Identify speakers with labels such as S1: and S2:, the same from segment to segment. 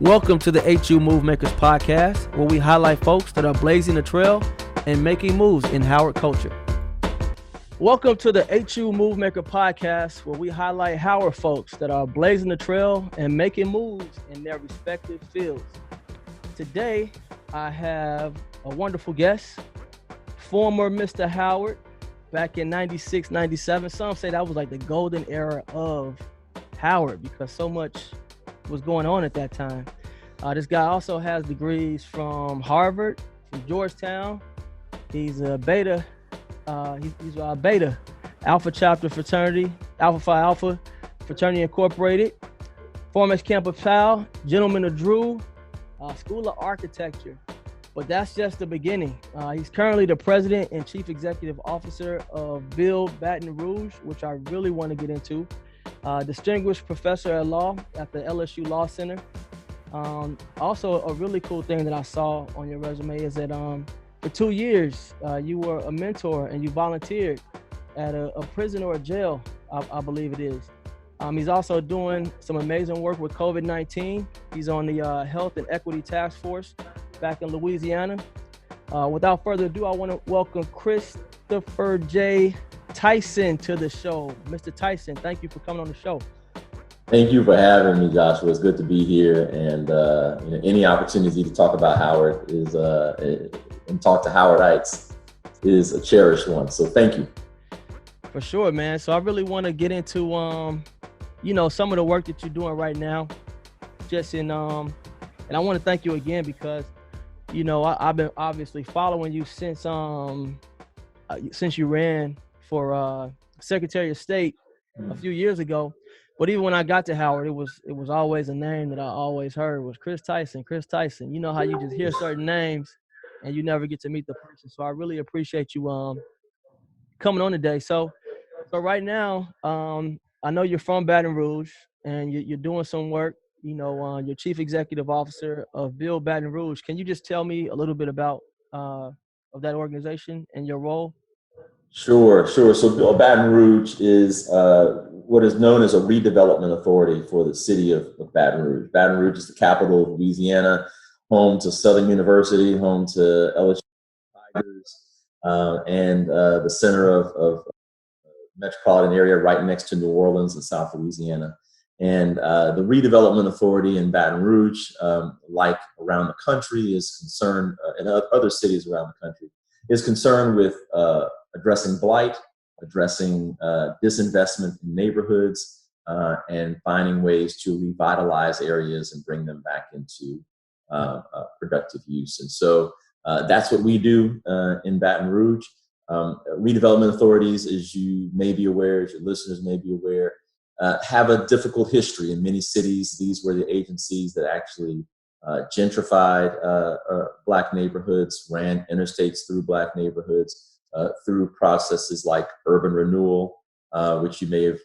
S1: Welcome to the HU Movemakers podcast, where we highlight folks that are blazing the trail and making moves in Howard culture. Welcome to the HU Movemaker podcast, where we highlight Howard folks that are blazing the trail and making moves in their respective fields. Today, I have a wonderful guest, former Mr. Howard, back in 96, 97. Some say that was like the golden era of Howard because so much was going on at that time. This guy also has degrees from Harvard, from Georgetown. He's a Beta, he's a Beta Alpha Chapter fraternity, Alpha Phi Alpha Fraternity Incorporated, former Campus Pal, Gentleman of Drew, School of Architecture. But that's just the beginning. He's currently the president and chief executive officer of Build Baton Rouge, which I really want to get into. Distinguished professor at law at the LSU Law Center. Also, a really cool thing that I saw on your resume is that for 2 years, you were a mentor and you volunteered at a prison or a jail, I believe it is. He's also doing some amazing work with COVID-19. He's on the Health and Equity Task Force back in Louisiana. Without further ado, I want to welcome Christopher J. Tyson to the show. Mr. Tyson, thank you for coming on the show.
S2: Thank you for having me, Joshua. It's good to be here, and any opportunity to talk about Howard is and talk to Howardites is a cherished one. So thank you.
S1: For sure, man. So I really want to get into some of the work that you're doing right now. And I want to thank you again because I've been obviously following you since you ran for Secretary of State a few years ago. But even when I got to Howard, it was always a name that I always heard was Chris Tyson, Chris Tyson. You know how you just hear certain names and you never get to meet the person. So I really appreciate you coming on today. So right now, I know you're from Baton Rouge and you're doing some work. You're chief executive officer of Build Baton Rouge. Can you just tell me a little bit about of that organization and your role?
S2: Sure. So Baton Rouge is what is known as a redevelopment authority for the city of Baton Rouge. Baton Rouge is the capital of Louisiana, home to Southern University, home to LSU Tigers, and the center of metropolitan area right next to New Orleans and South Louisiana. And the redevelopment authority in Baton Rouge, like around the country, is concerned, and other cities around the country, is concerned with addressing blight, addressing disinvestment in neighborhoods, and finding ways to revitalize areas and bring them back into productive use. And so that's what we do in Baton Rouge. Redevelopment authorities, as you may be aware, as your listeners may be aware, have a difficult history in many cities. These were the agencies that actually gentrified Black neighborhoods, ran interstates through Black neighborhoods, through processes like urban renewal, which you may have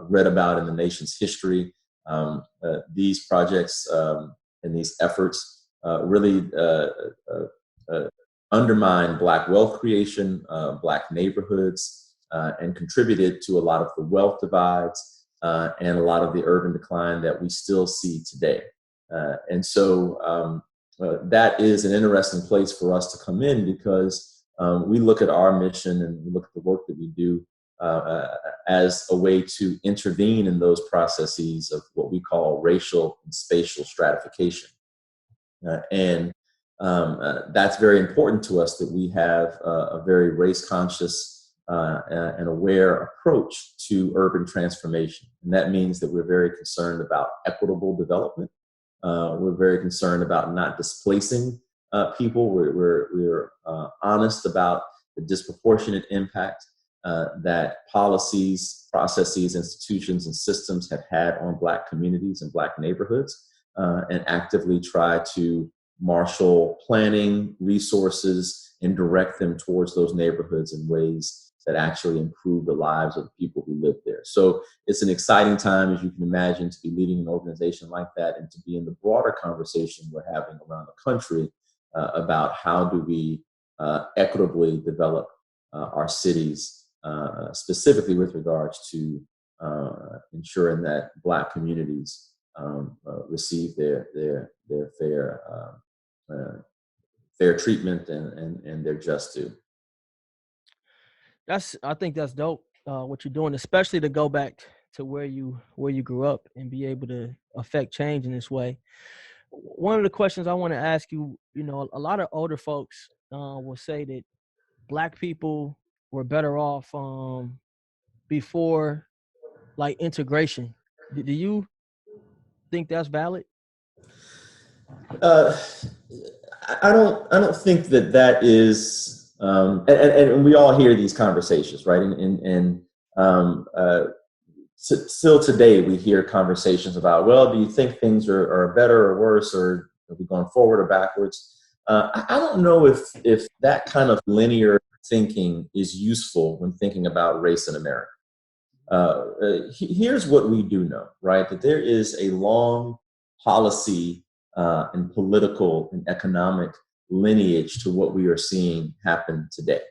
S2: read about in the nation's history. These projects and these efforts really undermined Black wealth creation, Black neighborhoods, and contributed to a lot of the wealth divides and a lot of the urban decline that we still see today. And so that is an interesting place for us to come in because we look at our mission and we look at the work that we do as a way to intervene in those processes of what we call racial and spatial stratification. And that's very important to us, that we have a very race-conscious and aware approach to urban transformation. And that means that we're very concerned about equitable development. We're very concerned about not displacing people. We're honest about the disproportionate impact that policies, processes, institutions, and systems have had on Black communities and Black neighborhoods, and actively try to marshal planning, resources, and direct them towards those neighborhoods in ways that actually improve the lives of the people who live there. So it's an exciting time, as you can imagine, to be leading an organization like that and to be in the broader conversation we're having around the country about how do we equitably develop our cities, specifically with regards to ensuring that Black communities receive their fair treatment and their just due.
S1: I think that's dope. What you're doing, especially to go back to where you grew up and be able to affect change in this way. One of the questions I want to ask you, a lot of older folks will say that Black people were better off before like integration. Do you think that's valid?
S2: I don't think that is, and we all hear these conversations, right? Still today we hear conversations about, well, do you think things are better or worse, or are we going forward or backwards? I don't know if that kind of linear thinking is useful when thinking about race in America. Here's what we do know, right? That there is a long policy and political and economic lineage to what we are seeing happen today,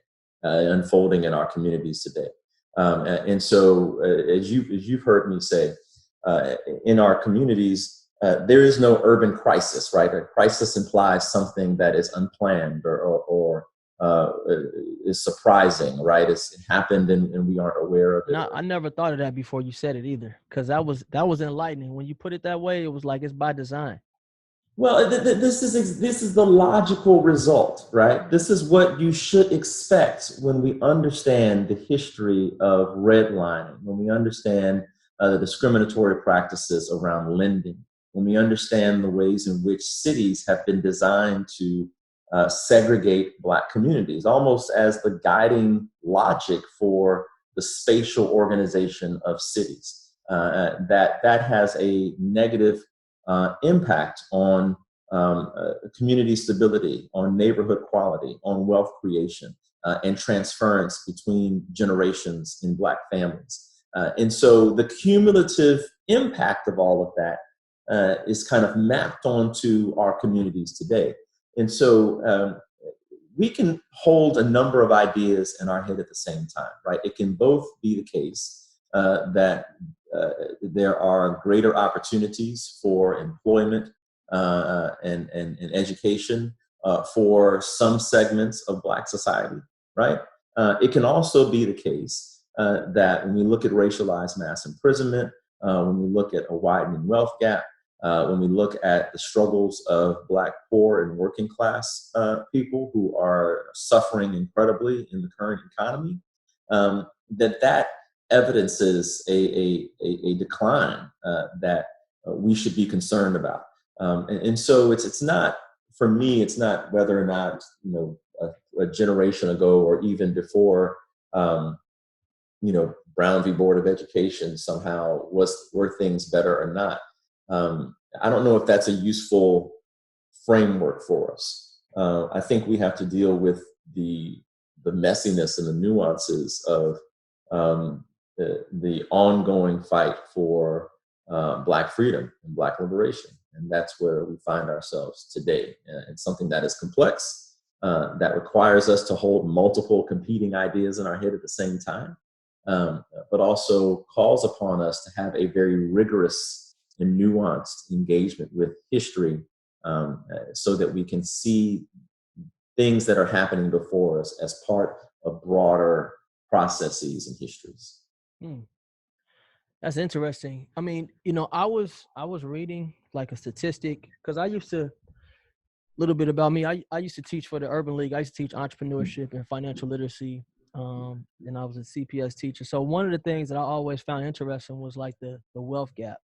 S2: unfolding in our communities today. And so, as you've heard me say, in our communities, there is no urban crisis, right? A crisis implies something that is unplanned or is surprising, right? It happened and we aren't aware of it.
S1: No, I never thought of that before you said it either, because that was enlightening. When you put it that way, it was like it's by design.
S2: Well, this is the logical result, right? This is what you should expect when we understand the history of redlining, when we understand the discriminatory practices around lending, when we understand the ways in which cities have been designed to segregate Black communities, almost as the guiding logic for the spatial organization of cities. That has a negative impact on community stability, on neighborhood quality, on wealth creation, and transference between generations in Black families. And so the cumulative impact of all of that is kind of mapped onto our communities today. And so we can hold a number of ideas in our head at the same time, right? It can both be the case that there are greater opportunities for employment and education for some segments of Black society, right? It can also be the case that when we look at racialized mass imprisonment, when we look at a widening wealth gap, when we look at the struggles of Black poor and working class people who are suffering incredibly in the current economy, that evidences a decline that we should be concerned about. And so it's not, for me, it's not whether or not, a generation ago or even before, Brown v. Board of Education somehow were things better or not. I don't know if that's a useful framework for us. I think we have to deal with the messiness and the nuances of the ongoing fight for Black freedom and Black liberation. And that's where we find ourselves today. It's something that is complex, that requires us to hold multiple competing ideas in our head at the same time, but also calls upon us to have a very rigorous and nuanced engagement with history, so that we can see things that are happening before us as part of broader processes and histories.
S1: That's interesting. I mean, I was reading like a statistic, because I used to, little bit about me, I used to teach for the Urban League. I used to teach entrepreneurship and financial literacy, and I was a CPS teacher. So one of the things that I always found interesting was like the wealth gap.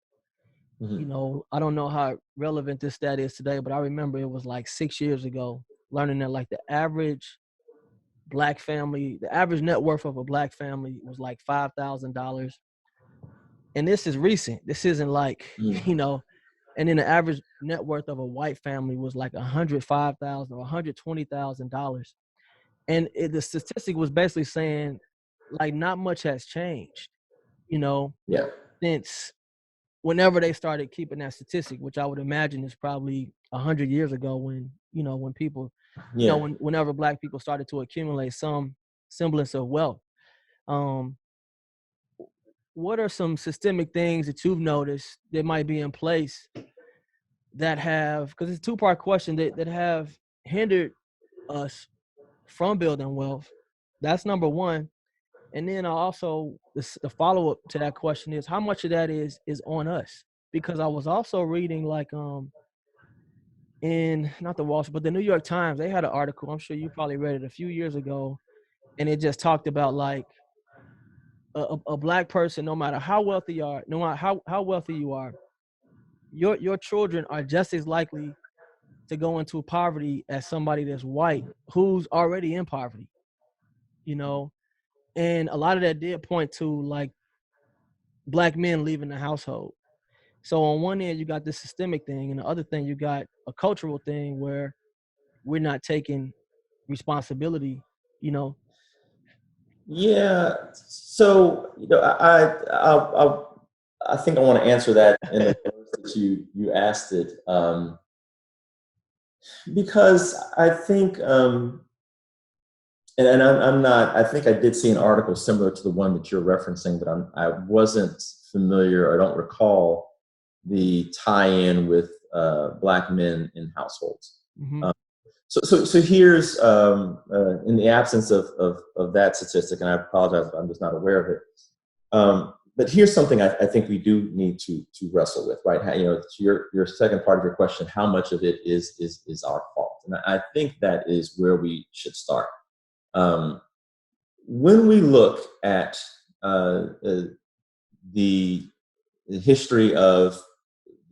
S1: Mm-hmm. I don't know how relevant this stat is today, but I remember it was like 6 years ago, learning that like the average Black family, the average net worth of a Black family was like $5,000. And this is recent. This isn't like, and then the average net worth of a white family was like $105,000 or $120,000. And the statistic was basically saying like not much has changed, since whenever they started keeping that statistic, which I would imagine is probably 100 years ago when, when people, whenever Black people started to accumulate some semblance of wealth. what are some systemic things that you've noticed that might be in place that have, because it's a two-part question, that have hindered us from building wealth? That's number one. And then also the follow-up to that question is how much of that is on us? Because I was also reading like in not the Wall Street, but the New York Times, they had an article, I'm sure you probably read it a few years ago, and it just talked about like a black person, no matter how wealthy you are, no matter how wealthy you are, your children are just as likely to go into poverty as somebody that's white who's already in poverty, you know? And a lot of that did point to like black men leaving the household. So on one end, you got this systemic thing, and the other thing, you got a cultural thing where we're not taking responsibility, you know?
S2: Yeah. So, I think I want to answer that in the words that you asked it, because I think, and I'm not. I think I did see an article similar to the one that you're referencing, but I wasn't familiar. I don't recall the tie-in with black men in households.
S1: Mm-hmm.
S2: So here's, in the absence of that statistic, and I apologize if I'm just not aware of it. But here's something I think we do need to wrestle with, right? To your second part of your question, how much of it is our fault? And I think that is where we should start. When we look at the history of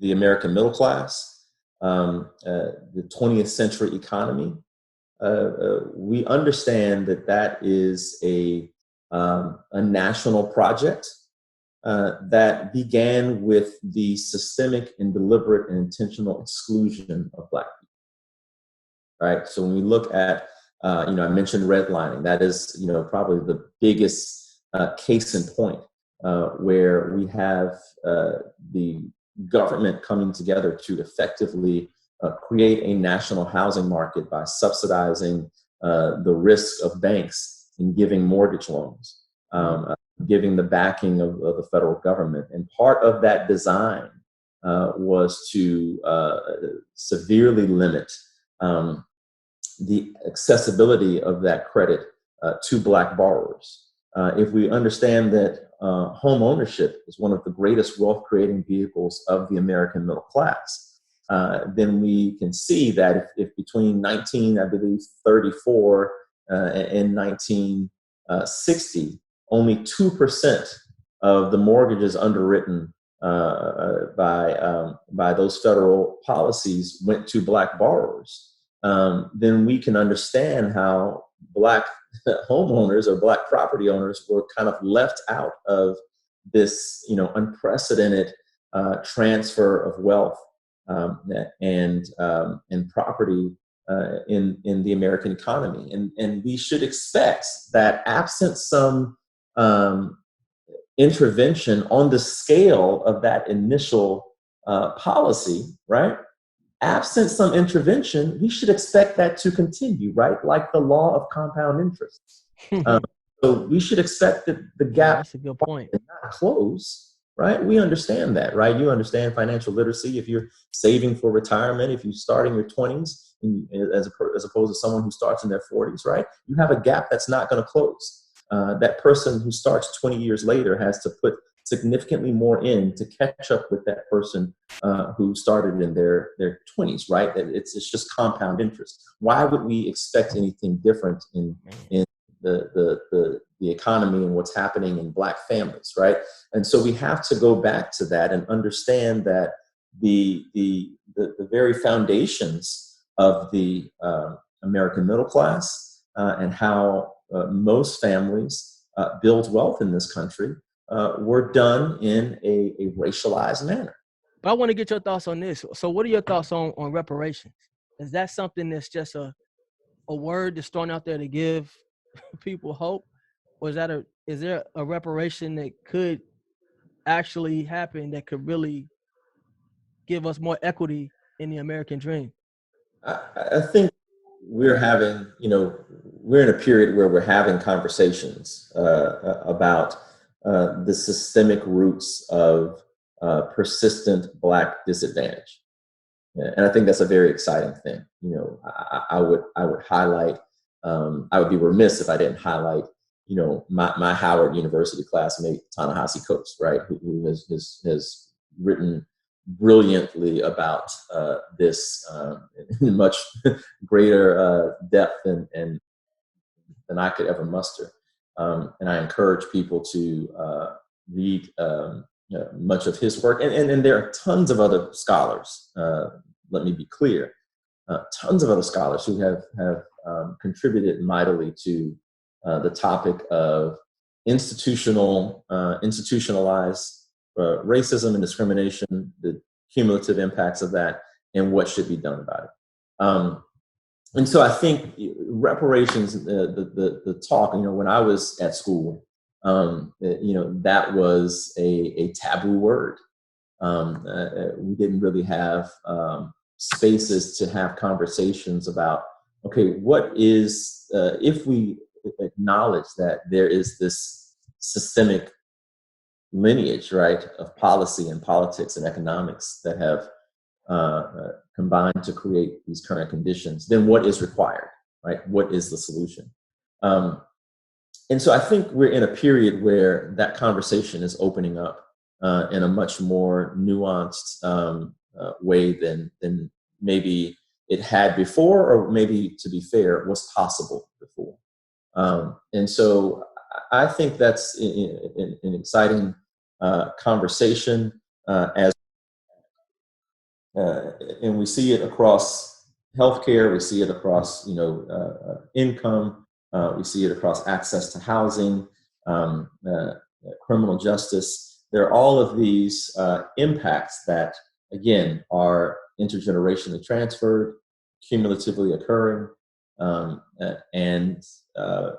S2: the American middle class, the 20th century economy, we understand that is a national project that began with the systemic and deliberate and intentional exclusion of Black people. Right. So when we look at, I mentioned redlining. That is, probably the biggest case in point, where we have the government coming together to effectively create a national housing market by subsidizing the risk of banks in giving mortgage loans, giving the backing of the federal government. And part of that design was to severely limit the accessibility of that credit to Black borrowers. If we understand that home ownership is one of the greatest wealth-creating vehicles of the American middle class, then we can see that if between 1934 and 1960, only 2% of the mortgages underwritten by those federal policies went to Black borrowers, then we can understand how Black homeowners or Black property owners were kind of left out of this, unprecedented transfer of wealth and property in the American economy. And we should expect that absent some intervention on the scale of that initial policy, right? Absent some intervention, we should expect that to continue, right? Like the law of compound interest. So we should expect that the gap
S1: That's a good point.
S2: not close, right? We understand that, right? You understand financial literacy. If you're saving for retirement, if you start in your 20s, as opposed to someone who starts in their 40s, right? You have a gap that's not going to close. That person who starts 20 years later has to put significantly more in to catch up with that person who started in their 20s, right? It's just compound interest. Why would we expect anything different in the economy and what's happening in Black families, right? And so we have to go back to that and understand that the very foundations of the American middle class and how most families build wealth in this country were done in a racialized manner.
S1: But I want to get your thoughts on this. So what are your thoughts on reparations? Is that something that's just a word that's thrown out there to give people hope? Or is there a reparation that could actually happen that could really give us more equity in the American dream?
S2: I think we're having, we're in a period where we're having conversations about the systemic roots of persistent Black disadvantage. And I think that's a very exciting thing. You know, I would highlight, I would be remiss if I didn't highlight, you know, my Howard University classmate, Ta-Nehisi Coates, right, who has written brilliantly about this in much greater depth than I could ever muster. And I encourage people to read much of his work. And there are tons of other scholars, let me be clear, tons of other scholars who have contributed mightily to the topic of institutionalized racism and discrimination, the cumulative impacts of that, and what should be done about it. And so I think reparations, the talk, you know, when I was at school, you know, that was a taboo word. We didn't really have spaces to have conversations about, okay, what is, if we acknowledge that there is this systemic lineage, right, of policy and politics and economics that have combined to create these current conditions, then what is required, right? What is the solution? And so I think we're in a period where that conversation is opening up in a much more nuanced way than maybe it had before, or maybe, to be fair, was possible before. And so I think that's an exciting conversation and we see it across healthcare, we see it across, you know, income, we see it across access to housing, criminal justice. There are all of these impacts that, again, are intergenerationally transferred, cumulatively occurring, and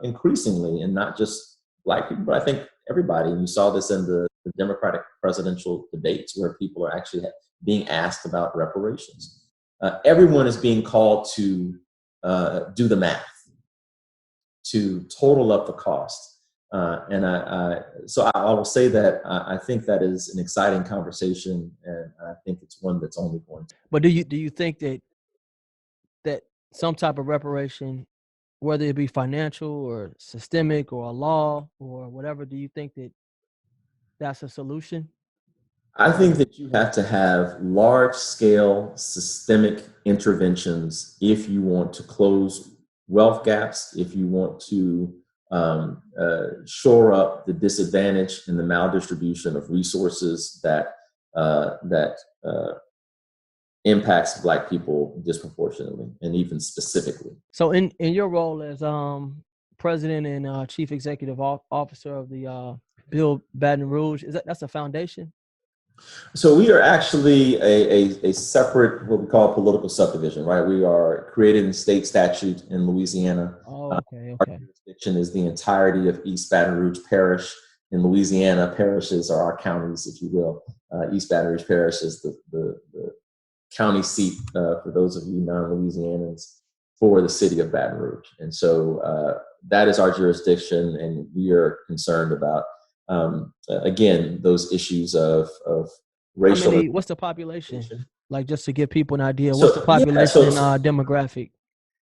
S2: increasingly, and not just Black people, but I think everybody. And you saw this in the Democratic presidential debates, where people are actually being asked about reparations. Everyone is being called to do the math, to total up the cost. So I will say that I think that is an exciting conversation, and I think it's one that's only going to.
S1: But do you think that some type of reparation, whether it be financial or systemic or a law or whatever, do you think that that's a solution?
S2: I think that you have to have large-scale systemic interventions if you want to close wealth gaps, if you want to shore up the disadvantage and the maldistribution of resources that impacts Black people disproportionately and even specifically.
S1: So in your role as president and chief executive officer of the Build Baton Rouge, that's a foundation?
S2: So we are actually a separate, what we call political subdivision, right? We are created in state statute in Louisiana.
S1: Oh, okay.
S2: Our jurisdiction is the entirety of East Baton Rouge Parish. In Louisiana, parishes are our counties, if you will. East Baton Rouge Parish is the county seat, for those of you non-Louisianans, for the city of Baton Rouge. And so that is our jurisdiction, and we are concerned about again, those issues of racial.
S1: What's the population? Like, just to give people an idea, what's the population and demographic?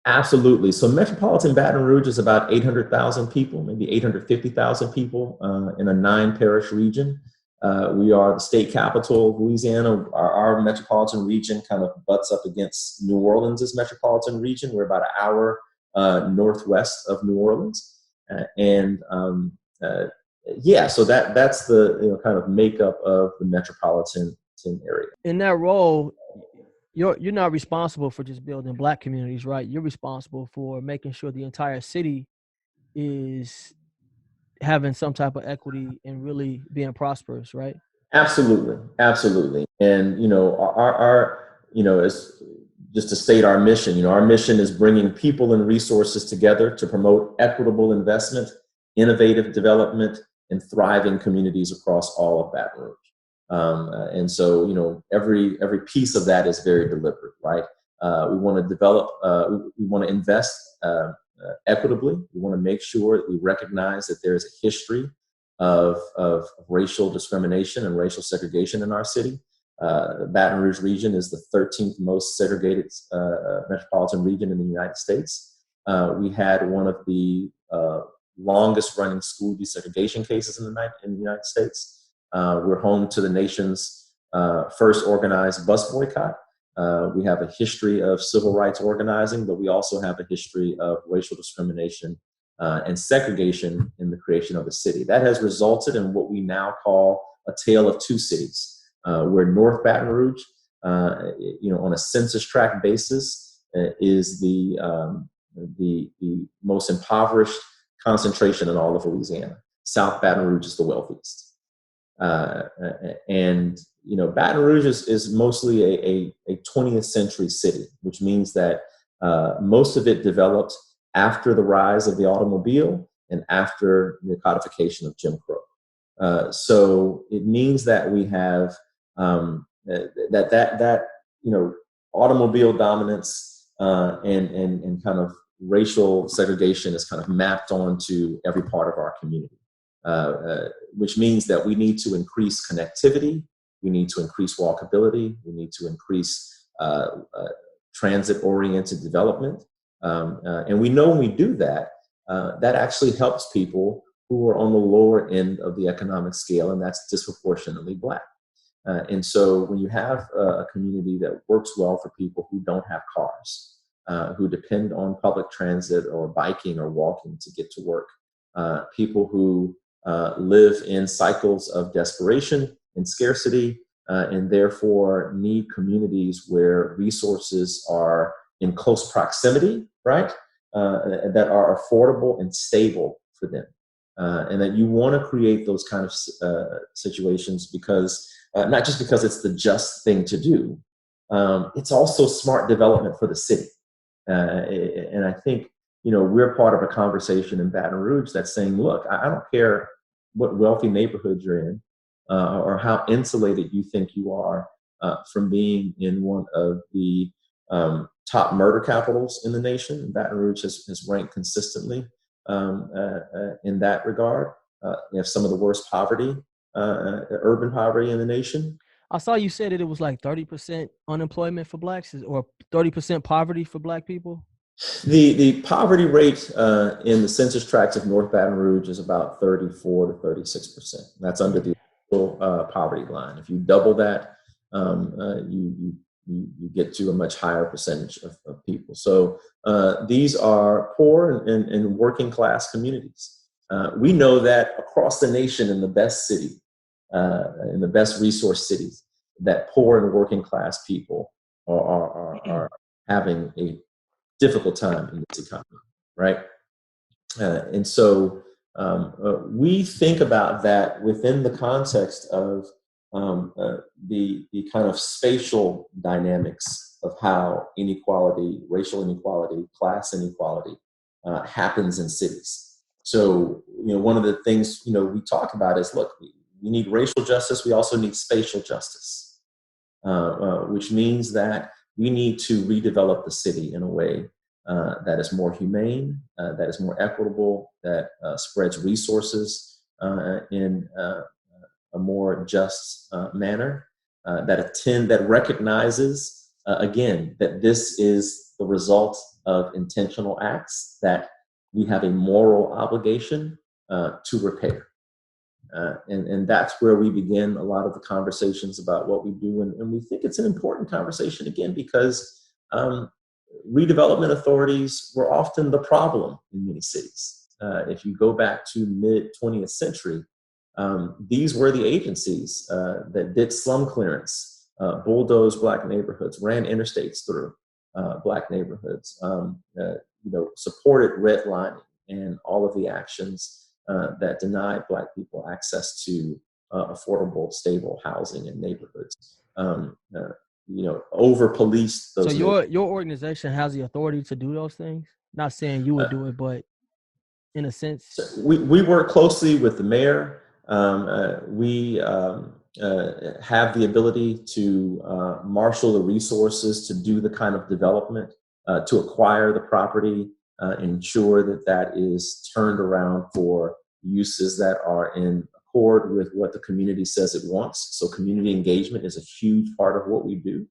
S2: Absolutely. So metropolitan Baton Rouge is about 800,000 people, maybe 850,000 people in a 9-parish region. We are the state capital of Louisiana. Our metropolitan region kind of butts up against New Orleans' metropolitan region. We're about an hour northwest of New Orleans. So that's the kind of makeup of the metropolitan area.
S1: In that role, you're not responsible for just building Black communities, right? You're responsible for making sure the entire city is having some type of equity and really being prosperous, right?
S2: Absolutely. And our is just to state our mission. Our mission is bringing people and resources together to promote equitable investment, innovative development, and thriving communities across all of Baton Rouge. And so, every piece of that is very deliberate, right? We want to develop, we want to invest equitably. We want to make sure that we recognize that there's a history of racial discrimination and racial segregation in our city. The Baton Rouge region is the 13th most segregated metropolitan region in the United States. We had one of the longest running school desegregation cases in the United States. We're home to the nation's first organized bus boycott. We have a history of civil rights organizing, but we also have a history of racial discrimination and segregation in the creation of the city. That has resulted in what we now call a tale of two cities, where North Baton Rouge, on a census tract basis, is the most impoverished concentration in all of Louisiana. South Baton Rouge is the wealthiest. And Baton Rouge is mostly a 20th century city, which means that most of it developed after the rise of the automobile and after the codification of Jim Crow. So it means that we have that automobile dominance and kind of racial segregation is kind of mapped onto every part of our community, which means that we need to increase connectivity, we need to increase walkability, we need to increase transit-oriented development. And we know when we do that, that actually helps people who are on the lower end of the economic scale, and that's disproportionately Black. And so when you have a community that works well for people who don't have cars, who depend on public transit or biking or walking to get to work, people who live in cycles of desperation and scarcity, and therefore need communities where resources are in close proximity, right? That are affordable and stable for them. And that you want to create those kind of situations because, not just because it's the just thing to do, it's also smart development for the city. And I think, we're part of a conversation in Baton Rouge that's saying, look, I don't care what wealthy neighborhood you're in or how insulated you think you are from being in one of the top murder capitals in the nation. Baton Rouge has ranked consistently in that regard. You have some of the worst poverty, urban poverty in the nation.
S1: I saw you said that it was like 30% unemployment for Blacks or 30% poverty for Black people.
S2: The poverty rate in the census tracts of North Baton Rouge is about 34 to 36%. That's under the poverty line. If you double that, you get to a much higher percentage of people. So these are poor and working class communities. We know that across the nation in the best city, in the best resource cities, that poor and working class people are having a difficult time in this economy, right? And so we think about that within the context of the kind of spatial dynamics of how inequality, racial inequality, class inequality happens in cities. So, one of the things, we talk about is, look, we need racial justice. We also need spatial justice, which means that we need to redevelop the city in a way that is more humane, that is more equitable, that spreads resources in a more just manner, that recognizes, again, that this is the result of intentional acts that we have a moral obligation to repair. And that's where we begin a lot of the conversations about what we do. And we think it's an important conversation, again, because redevelopment authorities were often the problem in many cities. If you go back to mid-20th century, these were the agencies that did slum clearance, bulldozed Black neighborhoods, ran interstates through Black neighborhoods, supported redlining and all of the actions that denied Black people access to affordable, stable housing in neighborhoods. Over-policed those.
S1: So your organization has the authority to do those things? Not saying you would do it, but in a sense.
S2: So we work closely with the mayor. We have the ability to marshal the resources to do the kind of development, to acquire the property, ensure that is turned around for uses that are in accord with what the community says it wants. So community engagement is a huge part of what we do.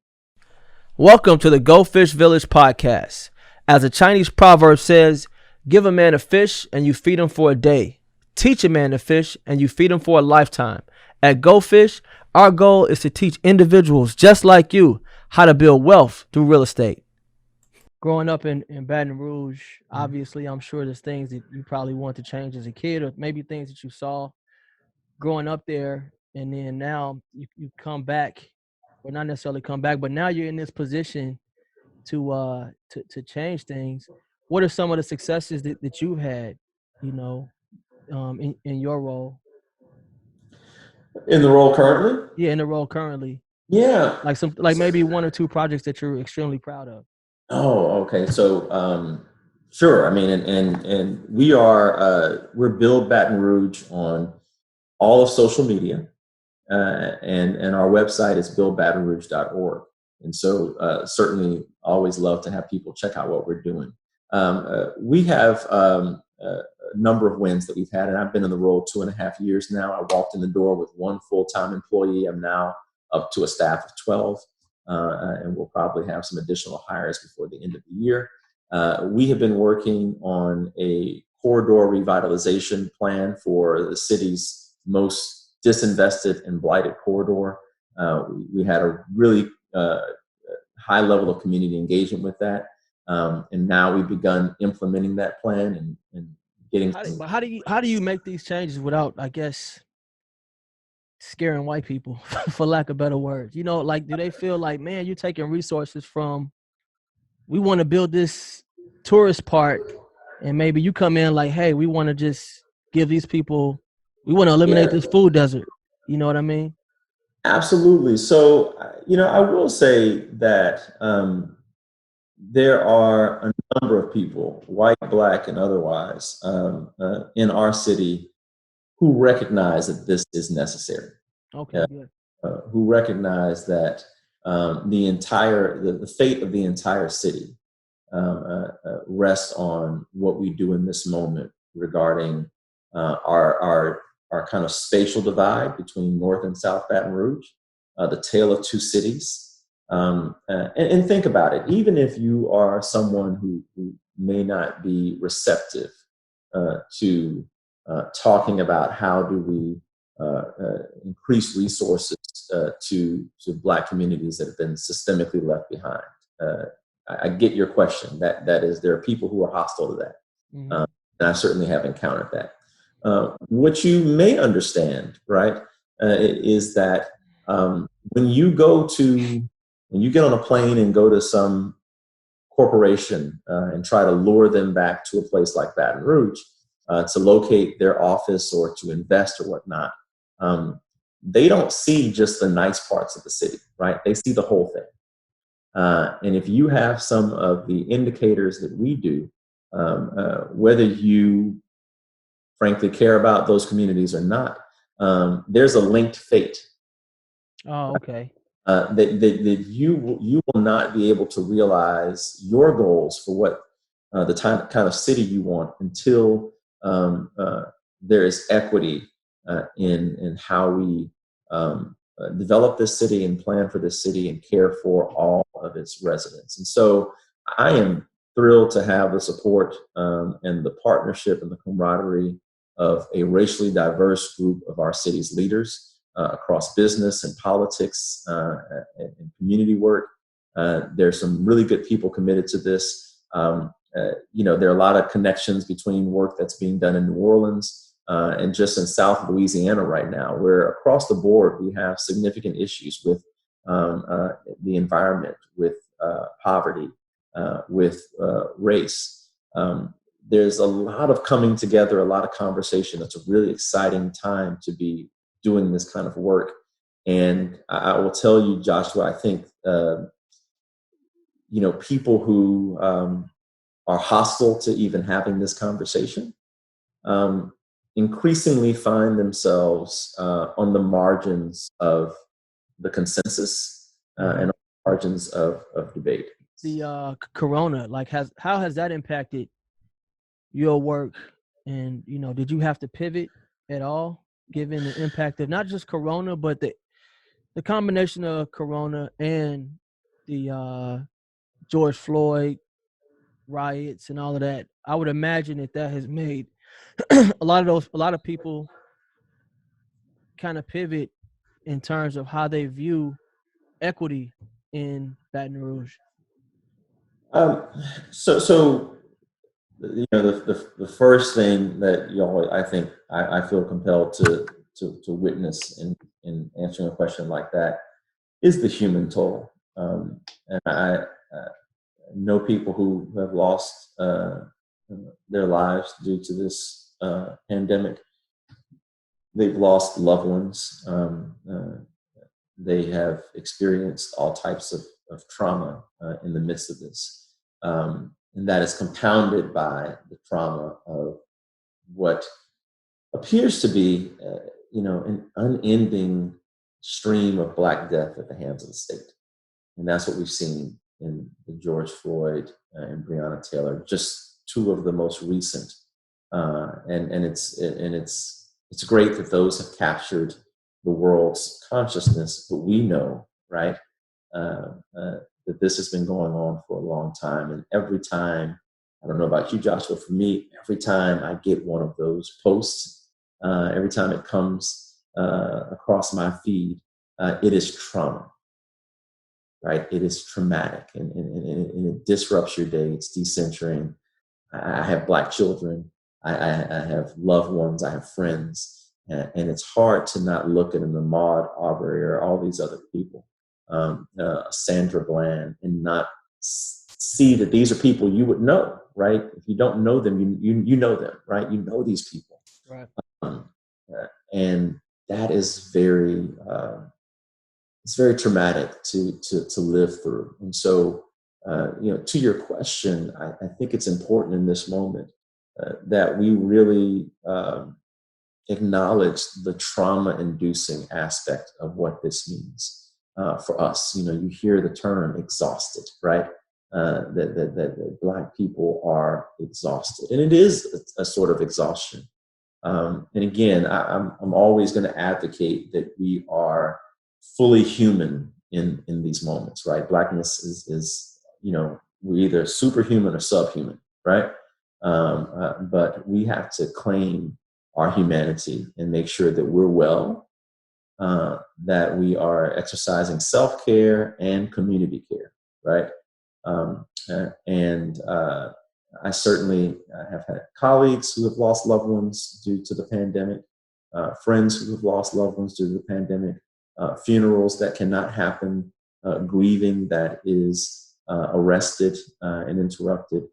S1: Welcome to the Go Fish Village podcast. As a Chinese proverb says, give a man a fish and you feed him for a day. Teach a man to fish and you feed him for a lifetime. At Go Fish, our goal is to teach individuals just like you how to build wealth through real estate. Growing up in Baton Rouge, obviously, I'm sure there's things that you probably want to change as a kid, or maybe things that you saw growing up there, and then now you come back, or not necessarily come back, but now you're in this position to change things. What are some of the successes that you've had, in your role?
S2: In the role currently?
S1: Yeah, in the role currently.
S2: Yeah.
S1: Like maybe one or two projects that you're extremely proud of.
S2: Oh, okay. So, sure. I mean, and we're Build Baton Rouge on all of social media, and our website is buildbatonrouge.org. And so, certainly, always love to have people check out what we're doing. We have a number of wins that we've had, and I've been in the role 2.5 years now. I walked in the door with one full-time employee. I'm now up to a staff of 12. And we'll probably have some additional hires before the end of the year. We have been working on a corridor revitalization plan for the city's most disinvested and blighted corridor. We had a really high level of community engagement with that. And now we've begun implementing that plan and getting.
S1: How do you make these changes without, I guess, scaring white people, for lack of better words? Like, do they feel like, man, you're taking resources from, we want to build this tourist part, and maybe you come in like, hey, we want to just give these people, we want to eliminate this food desert. You know what I mean?
S2: Absolutely. So, I will say that there are a number of people, white, black, and otherwise, in our city who recognize that this is necessary.
S1: Okay, good.
S2: Who recognize that the fate of the entire city rests on what we do in this moment regarding our kind of spatial divide between North and South Baton Rouge, the tale of two cities. And think about it. Even if you are someone who may not be receptive to talking about how do we increase resources to Black communities that have been systemically left behind. I get your question. That is, there are people who are hostile to that. Mm-hmm. And I certainly have encountered that. What you may understand, right, is that when you get on a plane and go to some corporation and try to lure them back to a place like Baton Rouge to locate their office or to invest or whatnot, they don't see just the nice parts of the city, right? They see the whole thing. And if you have some of the indicators that we do, whether you frankly care about those communities or not, there's a linked fate.
S1: Oh, okay.
S2: That you will not be able to realize your goals for what the kind of city you want until there is equity in how we develop this city and plan for this city and care for all of its residents. And so I am thrilled to have the support and the partnership and the camaraderie of a racially diverse group of our city's leaders across business and politics and community work. There's some really good people committed to this. There are a lot of connections between work that's being done in New Orleans and just in South Louisiana right now, where across the board we have significant issues with the environment, with poverty, with race. There's a lot of coming together, a lot of conversation. It's a really exciting time to be doing this kind of work. And I will tell you, Joshua, I think, people who are hostile to even having this conversation increasingly find themselves on the margins of the consensus and on the margins of debate.
S1: The corona, how has that impacted your work And, did you have to pivot at all, given the impact of not just Corona, but the combination of Corona and the George Floyd riots and all of that? I would imagine that has made a lot of people kind of pivot in terms of how they view equity in Baton Rouge.
S2: Um, so the first thing that I think I feel compelled to witness in answering a question like that is the human toll. And I know people who have lost their lives due to this pandemic. They've lost loved ones. They have experienced all types of trauma in the midst of this. And that is compounded by the trauma of what appears to be, an unending stream of Black death at the hands of the state. And that's what we've seen in the George Floyd and Breonna Taylor, just two of the most recent. And it's great that those have captured the world's consciousness, but we know, right, that this has been going on for a long time. And every time, I don't know about you, Joshua, for me, every time I get one of those posts, every time it comes across my feed, it is trauma, right? It is traumatic, and it disrupts your day. It's decentering. I have Black children. I have loved ones. I have friends. And it's hard to not look at an Ahmaud Arbery or all these other people, Sandra Bland, and not see that these are people you would know, right? If you don't know them, you know them, right? You know these people.
S1: Right.
S2: And that is it's very traumatic to live through. And so, to your question, I think it's important in this moment that we really acknowledge the trauma-inducing aspect of what this means for us. You hear the term exhausted, right? That Black people are exhausted, and it is a sort of exhaustion. And again, I'm always going to advocate that we are fully human in these moments, right? Blackness is we're either superhuman or subhuman, right? But we have to claim our humanity and make sure that we're well, that we are exercising self-care and community care, right? I certainly have had colleagues who have lost loved ones due to the pandemic, friends who have lost loved ones due to the pandemic, funerals that cannot happen, grieving that is arrested and interrupted.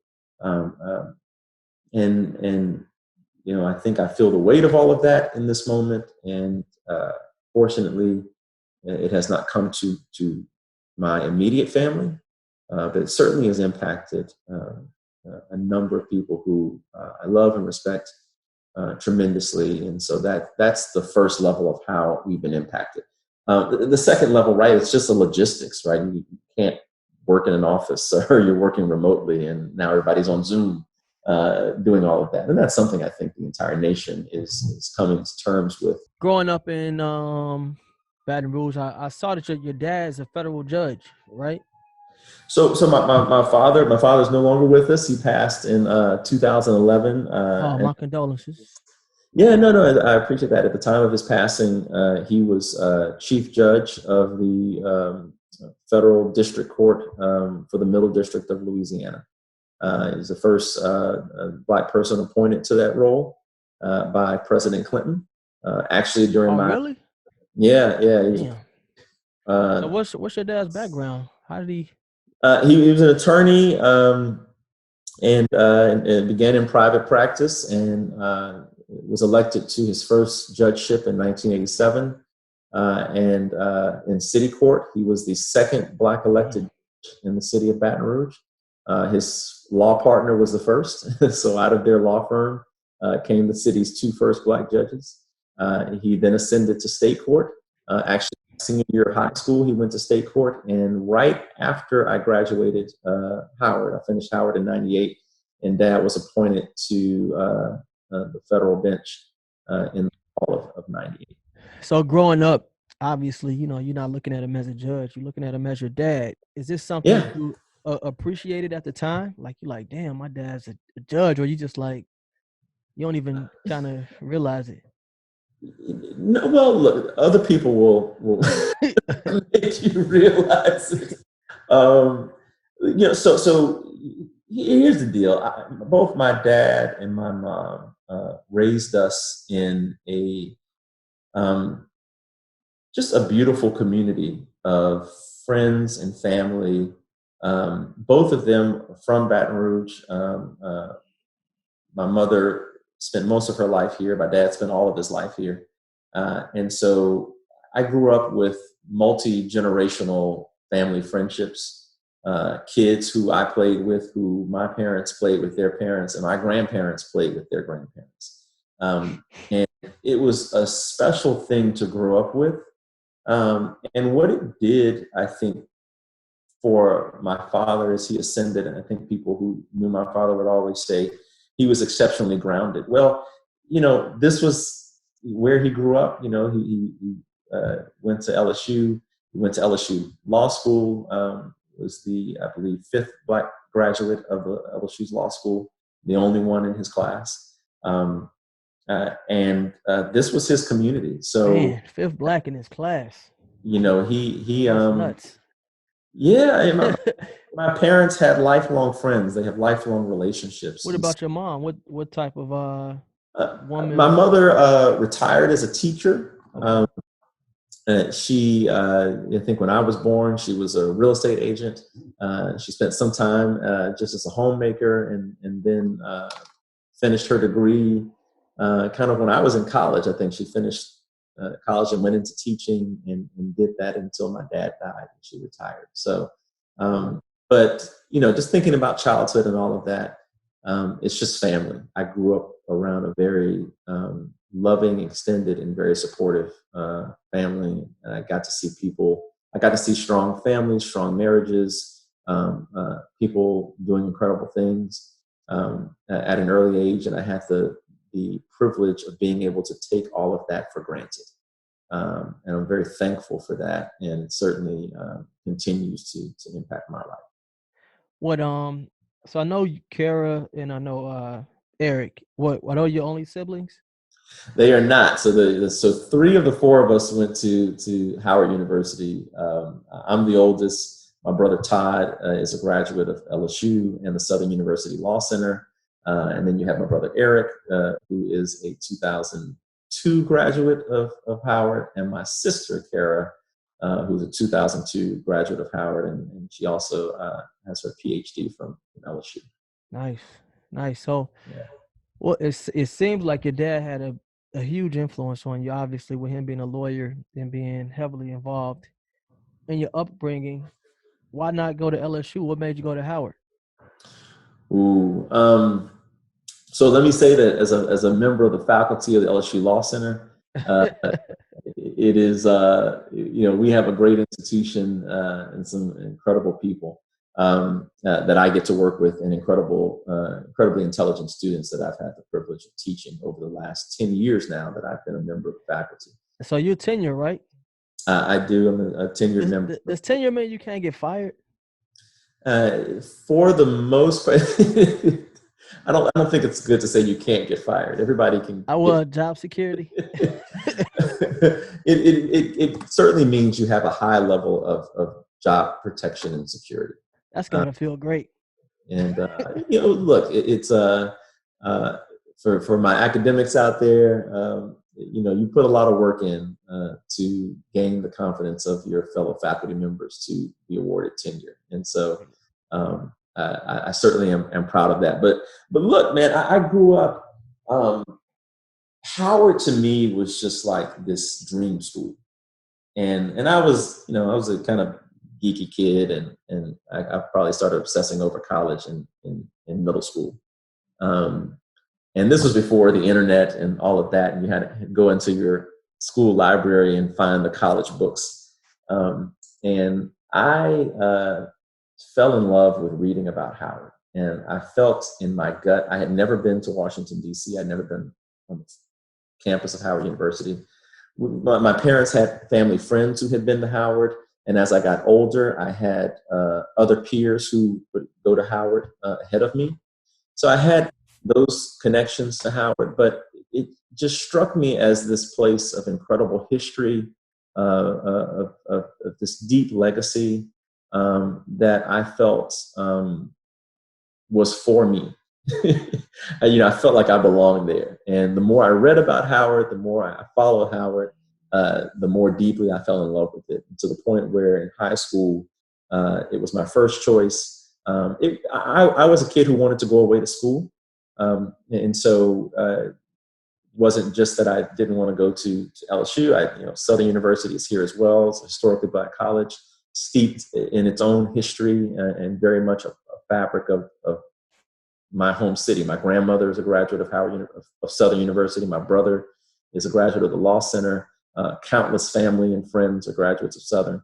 S2: I think I feel the weight of all of that in this moment. And fortunately, it has not come to my immediate family, but it certainly has impacted a number of people who I love and respect tremendously. And so that's the first level of how we've been impacted. The second level, right, it's just the logistics, right? You can't work in an office or you're working remotely, and now everybody's on Zoom doing all of that. And that's something I think the entire nation is coming to terms with.
S1: Growing up in Baton Rouge, I saw that your dad's a federal judge, right?
S2: So my father's no longer with us. He passed in 2011.
S1: My condolences.
S2: Yeah, no, I appreciate that. At the time of his passing, he was chief judge of the federal district court for the Middle District of Louisiana. He was the first Black person appointed to that role by President Clinton. Actually, during
S1: really?
S2: Yeah.
S1: So what's your dad's background? How did he?
S2: He was an attorney and began in private practice and was elected to his first judgeship in 1987. And in city court, he was the second Black elected judge in the city of Baton Rouge. His law partner was the first. So out of their law firm came the city's two first Black judges. He then ascended to state court. Actually, senior year of high school, he went to state court. And right after I graduated Howard, I finished Howard in 98, and Dad was appointed to the federal bench in the fall of '98.
S1: So growing up, obviously, you're not looking at him as a judge. You're looking at him as your dad. Is this something
S2: Yeah.
S1: that you appreciated at the time? Like, you're like, damn, my dad's a judge, or you just like, you don't even kind of realize it?
S2: No, well, look, other people will make you realize it. So here's the deal. Both my dad and my mom raised us in a just a beautiful community of friends and family. Both of them from Baton Rouge. My mother spent most of her life here. My dad spent all of his life here. And so I grew up with multi-generational family friendships, kids who I played with, who my parents played with their parents, and my grandparents played with their grandparents. And it was a special thing to grow up with. And what it did, I think, for my father as he ascended, and I think people who knew my father would always say, he was exceptionally grounded. Well, this was where he grew up. He went to LSU. He went to LSU Law School. Was the, I believe, 5th Black graduate of the LSU's Law School, the only one in his class. And this was his community. So,
S1: man, 5th Black in his class.
S2: he
S1: That's nuts.
S2: Yeah, my parents had lifelong friends. They have lifelong relationships.
S1: What about your mom? What type of woman?
S2: My mother retired as a teacher.
S1: Okay.
S2: She, I think when I was born, she was a real estate agent. She spent some time just as a homemaker, and then finished her degree kind of when I was in college. I think she finished college and went into teaching and did that until my dad died and she retired. So, but just thinking about childhood and all of that, it's just family. I grew up around a very loving, extended, and very supportive family. And I got to see strong families, strong marriages, people doing incredible things at an early age. And I had the privilege of being able to take all of that for granted. And I'm very thankful for that. And it certainly continues to impact my life.
S1: So I know Kara and I know Eric. What are your only siblings?
S2: They are not. So so 3 of the 4 of us went to Howard University. I'm the oldest. My brother Todd is a graduate of LSU and the Southern University Law Center. And then you have my brother Eric, who is a 2002 graduate of Howard, and my sister Kara, who's a 2002 graduate of Howard, and she also has her PhD from LSU.
S1: Nice. So, yeah. Well, it seems like your dad had a huge influence on you, obviously, with him being a lawyer and being heavily involved in your upbringing. Why not go to LSU? What made you go to Howard?
S2: So let me say that as a member of the faculty of the LSU Law Center, it is, we have a great institution and some incredible people that I get to work with, and incredibly intelligent students that I've had the privilege of teaching over the last 10 years now that I've been a member of the faculty.
S1: So you're tenured, right?
S2: I do. I'm a tenured member.
S1: Does tenure mean you can't get fired?
S2: For the most part, I don't think it's good to say you can't get fired. Everybody can.
S1: Job security.
S2: It certainly means you have a high level of job protection and security.
S1: That's gonna feel great.
S2: And look, it's for my academics out there. You put a lot of work in to gain the confidence of your fellow faculty members to be awarded tenure, and so I certainly am proud of that. But look, man, I grew up. Howard to me was just like this dream school, and I was a kind of geeky kid, and I probably started obsessing over college in middle school. And this was before the internet and all of that, and you had to go into your school library and find the college books. And I fell in love with reading about Howard. And I felt in my gut, I had never been to Washington, D.C. I'd never been on the campus of Howard University. My parents had family friends who had been to Howard. And as I got older, I had other peers who would go to Howard ahead of me. So I had those connections to Howard, but it just struck me as this place of incredible history, of this deep legacy that I felt was for me. I felt like I belonged there. And the more I read about Howard, the more I followed Howard, the more deeply I fell in love with it, to the point where in high school, it was my first choice. I was a kid who wanted to go away to school. And so it wasn't just that I didn't want to go to LSU. Southern University is here as well. It's a historically Black college, steeped in its own history and very much a fabric of my home city. My grandmother is a graduate of Southern University. My brother is a graduate of the Law Center. Countless family and friends are graduates of Southern.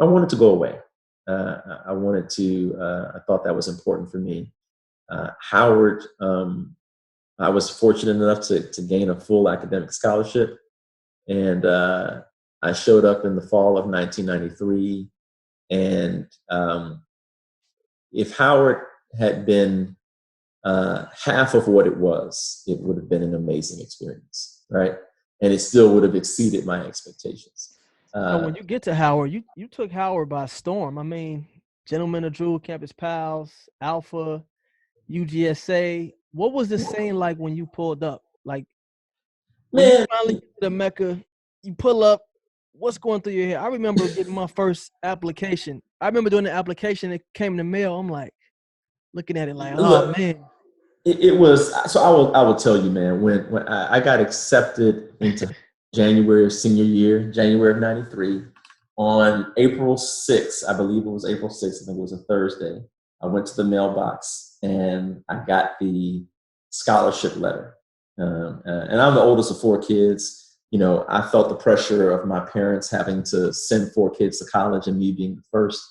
S2: I wanted to go away. I thought that was important for me. Howard, I was fortunate enough to gain a full academic scholarship. And I showed up in the fall of 1993. And if Howard had been half of what it was, it would have been an amazing experience, right? And it still would have exceeded my expectations.
S1: So when you get to Howard, you took Howard by storm. I mean, Gentlemen of Drew, Campus Pals, Alpha, UGSA. What was the scene like when you pulled up? Like, when you finally get to the Mecca, you pull up, what's going through your head? I remember getting my first application. I remember doing the application, it came in the mail. I'm like, looking at it like, oh, man.
S2: It was, so I will tell you, man, when I got accepted into January of senior year, January of 93, on April 6th, I believe it was April 6th, I think it was a Thursday, I went to the mailbox and I got the scholarship letter. And I'm the oldest of 4 kids. I felt the pressure of my parents having to send 4 kids to college and me being the first.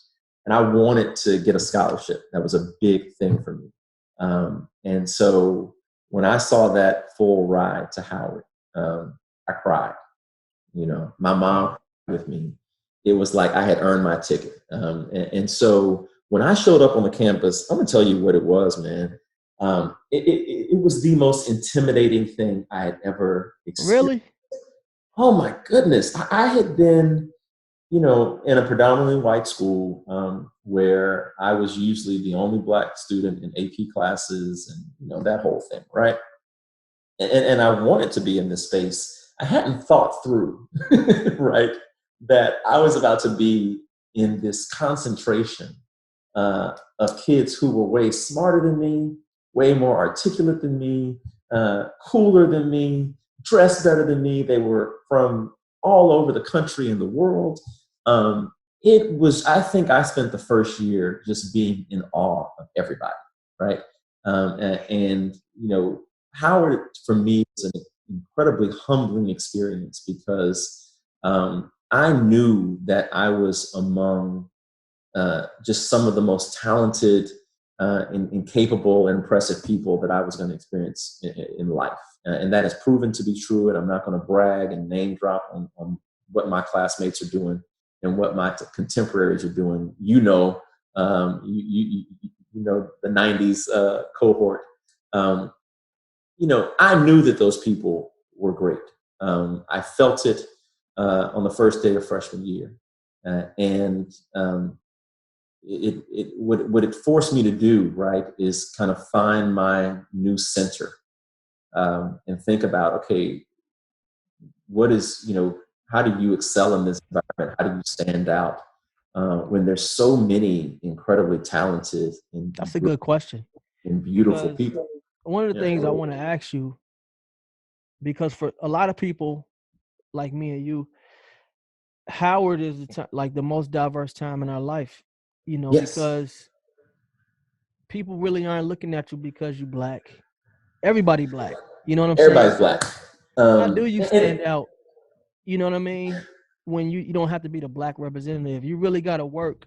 S2: And I wanted to get a scholarship. That was a big thing for me. And so when I saw that full ride to Howard, I cried. My mom with me. It was like I had earned my ticket. And so when I showed up on the campus, I'm gonna tell you what it was, man. It was the most intimidating thing I had ever experienced.
S1: Really?
S2: Oh my goodness. I had been, in a predominantly white school where I was usually the only Black student in AP classes and, that whole thing, right? And I wanted to be in this space. I hadn't thought through, right, that I was about to be in this concentration of kids who were way smarter than me, way more articulate than me, cooler than me, dressed better than me. They were from all over the country and the world. I think I spent the first year just being in awe of everybody, right? And Howard, for me, was an incredibly humbling experience because I knew that I was among just some of the most talented and capable and impressive people that I was going to experience in life. And that has proven to be true. And I'm not going to brag and name drop on what my classmates are doing and what my contemporaries are doing. You know the 90s cohort. I knew that those people were great. I felt it on the first day of freshman year. And what it forced me to do, right, is kind of find my new center and think about, okay, what is, how do you excel in this environment? How do you stand out when there's so many incredibly talented and
S1: That's a good question.
S2: And beautiful people.
S1: One of the things I want to ask you, because for a lot of people like me and you, Howard is the most diverse time in our life,
S2: Yes.
S1: Because people really aren't looking at you because you Black. Everybody Black. You know what I'm saying?
S2: Everybody's Black.
S1: How do you stand out? You know what I mean? When you don't have to be the Black representative. You really got to work,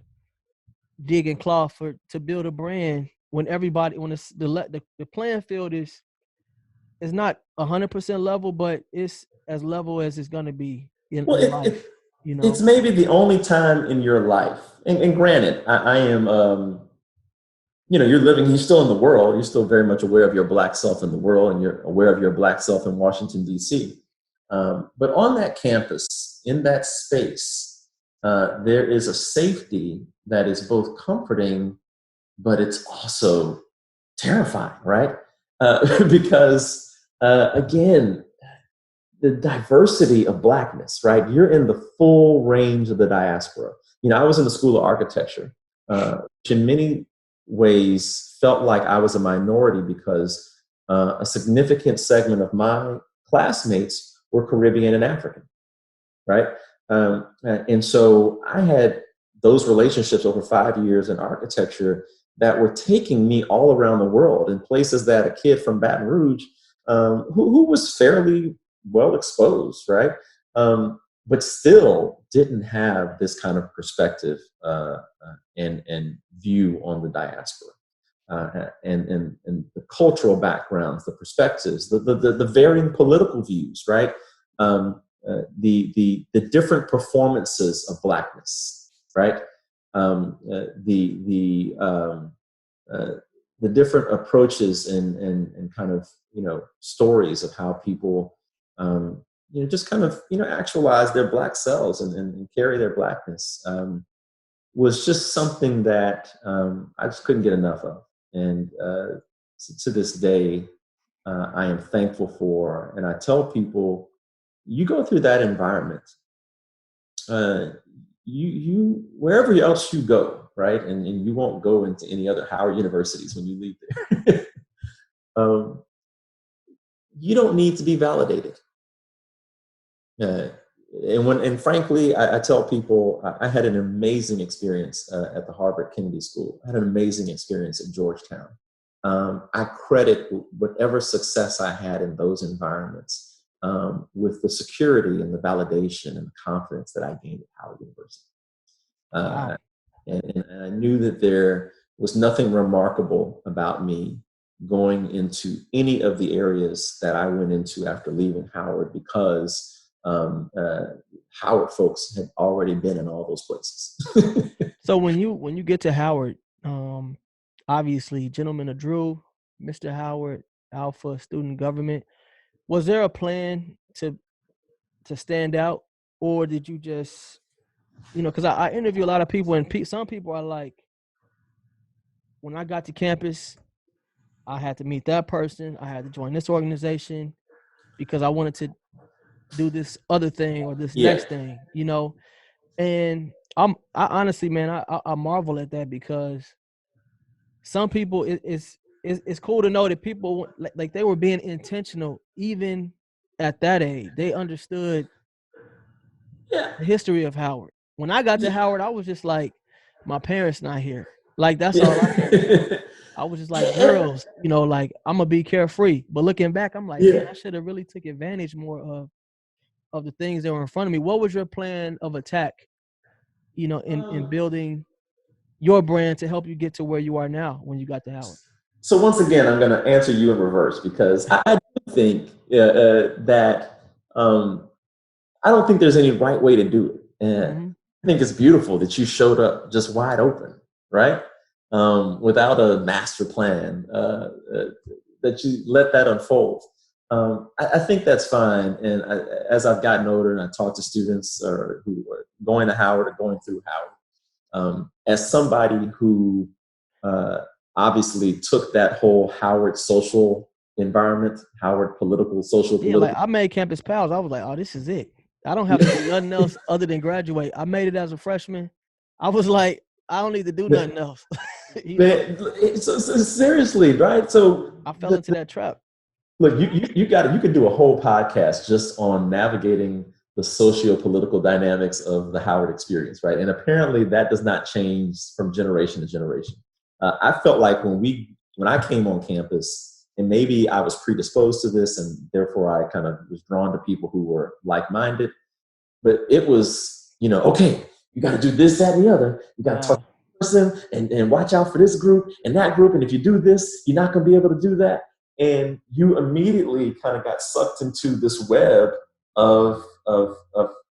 S1: dig and claw to build a brand when everybody, when it's the playing field is not 100% level, but it's as level as it's going to be in life,
S2: It's maybe the only time in your life, and granted, I am, you're still in the world, you're still very much aware of your Black self in the world, and you're aware of your Black self in Washington, D.C. But on that campus, in that space, there is a safety that is both comforting, but it's also terrifying, right? Because, again, the diversity of Blackness, right? You're in the full range of the diaspora. I was in the School of Architecture, which in many ways felt like I was a minority because a significant segment of my classmates were Caribbean and African, right? And so I had those relationships over 5 years in architecture that were taking me all around the world in places that a kid from Baton Rouge, who was fairly well exposed, right? But still didn't have this kind of perspective and view on the diaspora. And the cultural backgrounds, the perspectives, the varying political views, right? The different performances of Blackness, right? The different approaches and kind of stories of how people just kind of actualize their Black selves and carry their Blackness was just something that I just couldn't get enough of. And to this day, I am thankful for. And I tell people, you go through that environment, you wherever else you go, right? And you won't go into any other Howard universities when you leave there. You don't need to be validated. And frankly, I tell people I had an amazing experience at the Harvard Kennedy School. I had an amazing experience at Georgetown. I credit whatever success I had in those environments with the security and the validation and the confidence that I gained at Howard University.
S1: Wow.
S2: And I knew that there was nothing remarkable about me going into any of the areas that I went into after leaving Howard because Howard folks had already been in all those places.
S1: So when you get to Howard, obviously, Gentleman of Drew, Mr. Howard, Alpha, student government, was there a plan to stand out, or did you just, because I interview a lot of people, and some people are like, when I got to campus, I had to meet that person, I had to join this organization because I wanted to do this other thing or this next thing, and I honestly, man, I marvel at that because some people, it's cool to know that people like they were being intentional even at that age. They understood the history of Howard. When I got to Howard, I was just like, my parents not here. Like, that's all I cared. I was just like, girls, like, I'm gonna be carefree. But looking back, I'm like, man, I should have really took advantage more of the things that were in front of me. What was your plan of attack, in building your brand to help you get to where you are now when you got to Howard?
S2: So once again, I'm going to answer you in reverse because I do think that I don't think there's any right way to do it. And I think it's beautiful that you showed up just wide open, right? Without a master plan, that you let that unfold. I think that's fine. And as I've gotten older and I talk to students who are going to Howard or going through Howard, as somebody who obviously took that whole Howard social environment, Howard social.
S1: Yeah, like I made Campus Pals. I was like, oh, this is it. I don't have to do nothing else other than graduate. I made it as a freshman. I was like, I don't need to do nothing else.
S2: So seriously, right? So
S1: I fell into that trap.
S2: Look, you could do a whole podcast just on navigating the socio-political dynamics of the Howard experience, right? And apparently that does not change from generation to generation. I felt like when I came on campus, and maybe I was predisposed to this, and therefore I kind of was drawn to people who were like-minded, but it was, okay, you got to do this, that, and the other. You got to talk person, and watch out for this group and that group. And if you do this, you're not going to be able to do that. And you immediately kind of got sucked into this web of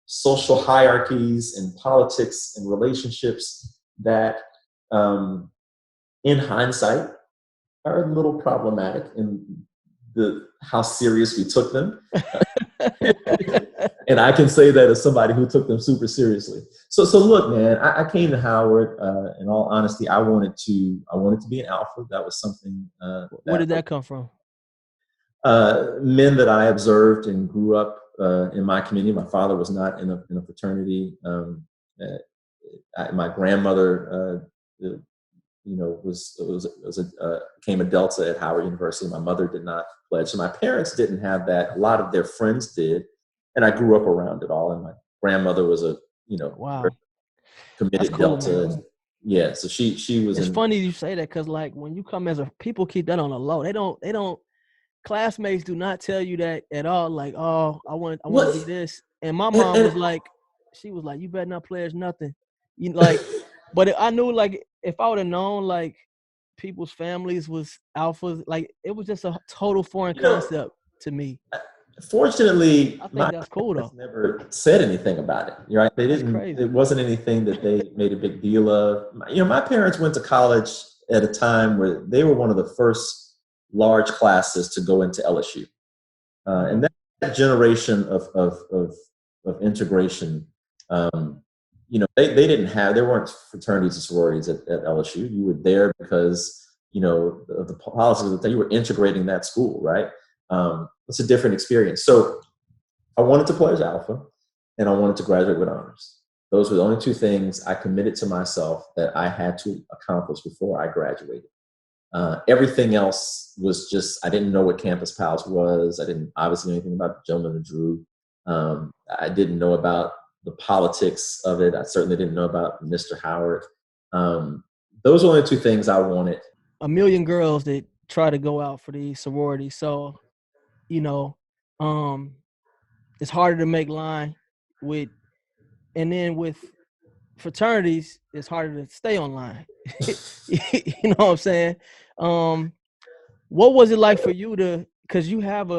S2: social hierarchies and politics and relationships that, in hindsight, are a little problematic in how serious we took them. And I can say that as somebody who took them super seriously. So look, man, I came to Howard. In all honesty, I wanted to be an alpha. That was something.
S1: Where did that come from?
S2: Men that I observed and grew up in my community. My father was not in a fraternity. My grandmother, became a Delta at Howard University. My mother did not pledge. So my parents didn't have that. A lot of their friends did. And I grew up around it all. And my grandmother was
S1: wow,
S2: committed
S1: cool,
S2: Delta.
S1: Man.
S2: Yeah. So she was.
S1: It's funny you say that, because like when you come as people keep that on the low. They don't. Classmates do not tell you that at all. Like, oh, I want to be this. And my mom was like, she was like, you better not pledge nothing. But I knew, like, if I would have known, like, people's families was alphas, like, it was just a total foreign concept to me.
S2: Fortunately,
S1: I think that's cool though.
S2: Never said anything about it. Right? They didn't. It wasn't anything that they made a big deal of. My parents went to college at a time where they were one of the first large classes to go into LSU, and that generation of integration. They didn't have. There weren't fraternities and sororities at LSU. You were there because of the policies that you were integrating that school, right? It's a different experience. So I wanted to pledge alpha, and I wanted to graduate with honors. Those were the only two things I committed to myself that I had to accomplish before I graduated. Everything else was just, I didn't know what Campus Pals was. I didn't obviously know anything about the gentleman who drew. I didn't know about the politics of it. I certainly didn't know about Mr. Howard. Those were only two things I wanted.
S1: A million girls that try to go out for the sorority. So, it's harder to make line and then with fraternities, it's harder to stay online. You know what I'm saying? What was it like for you because you have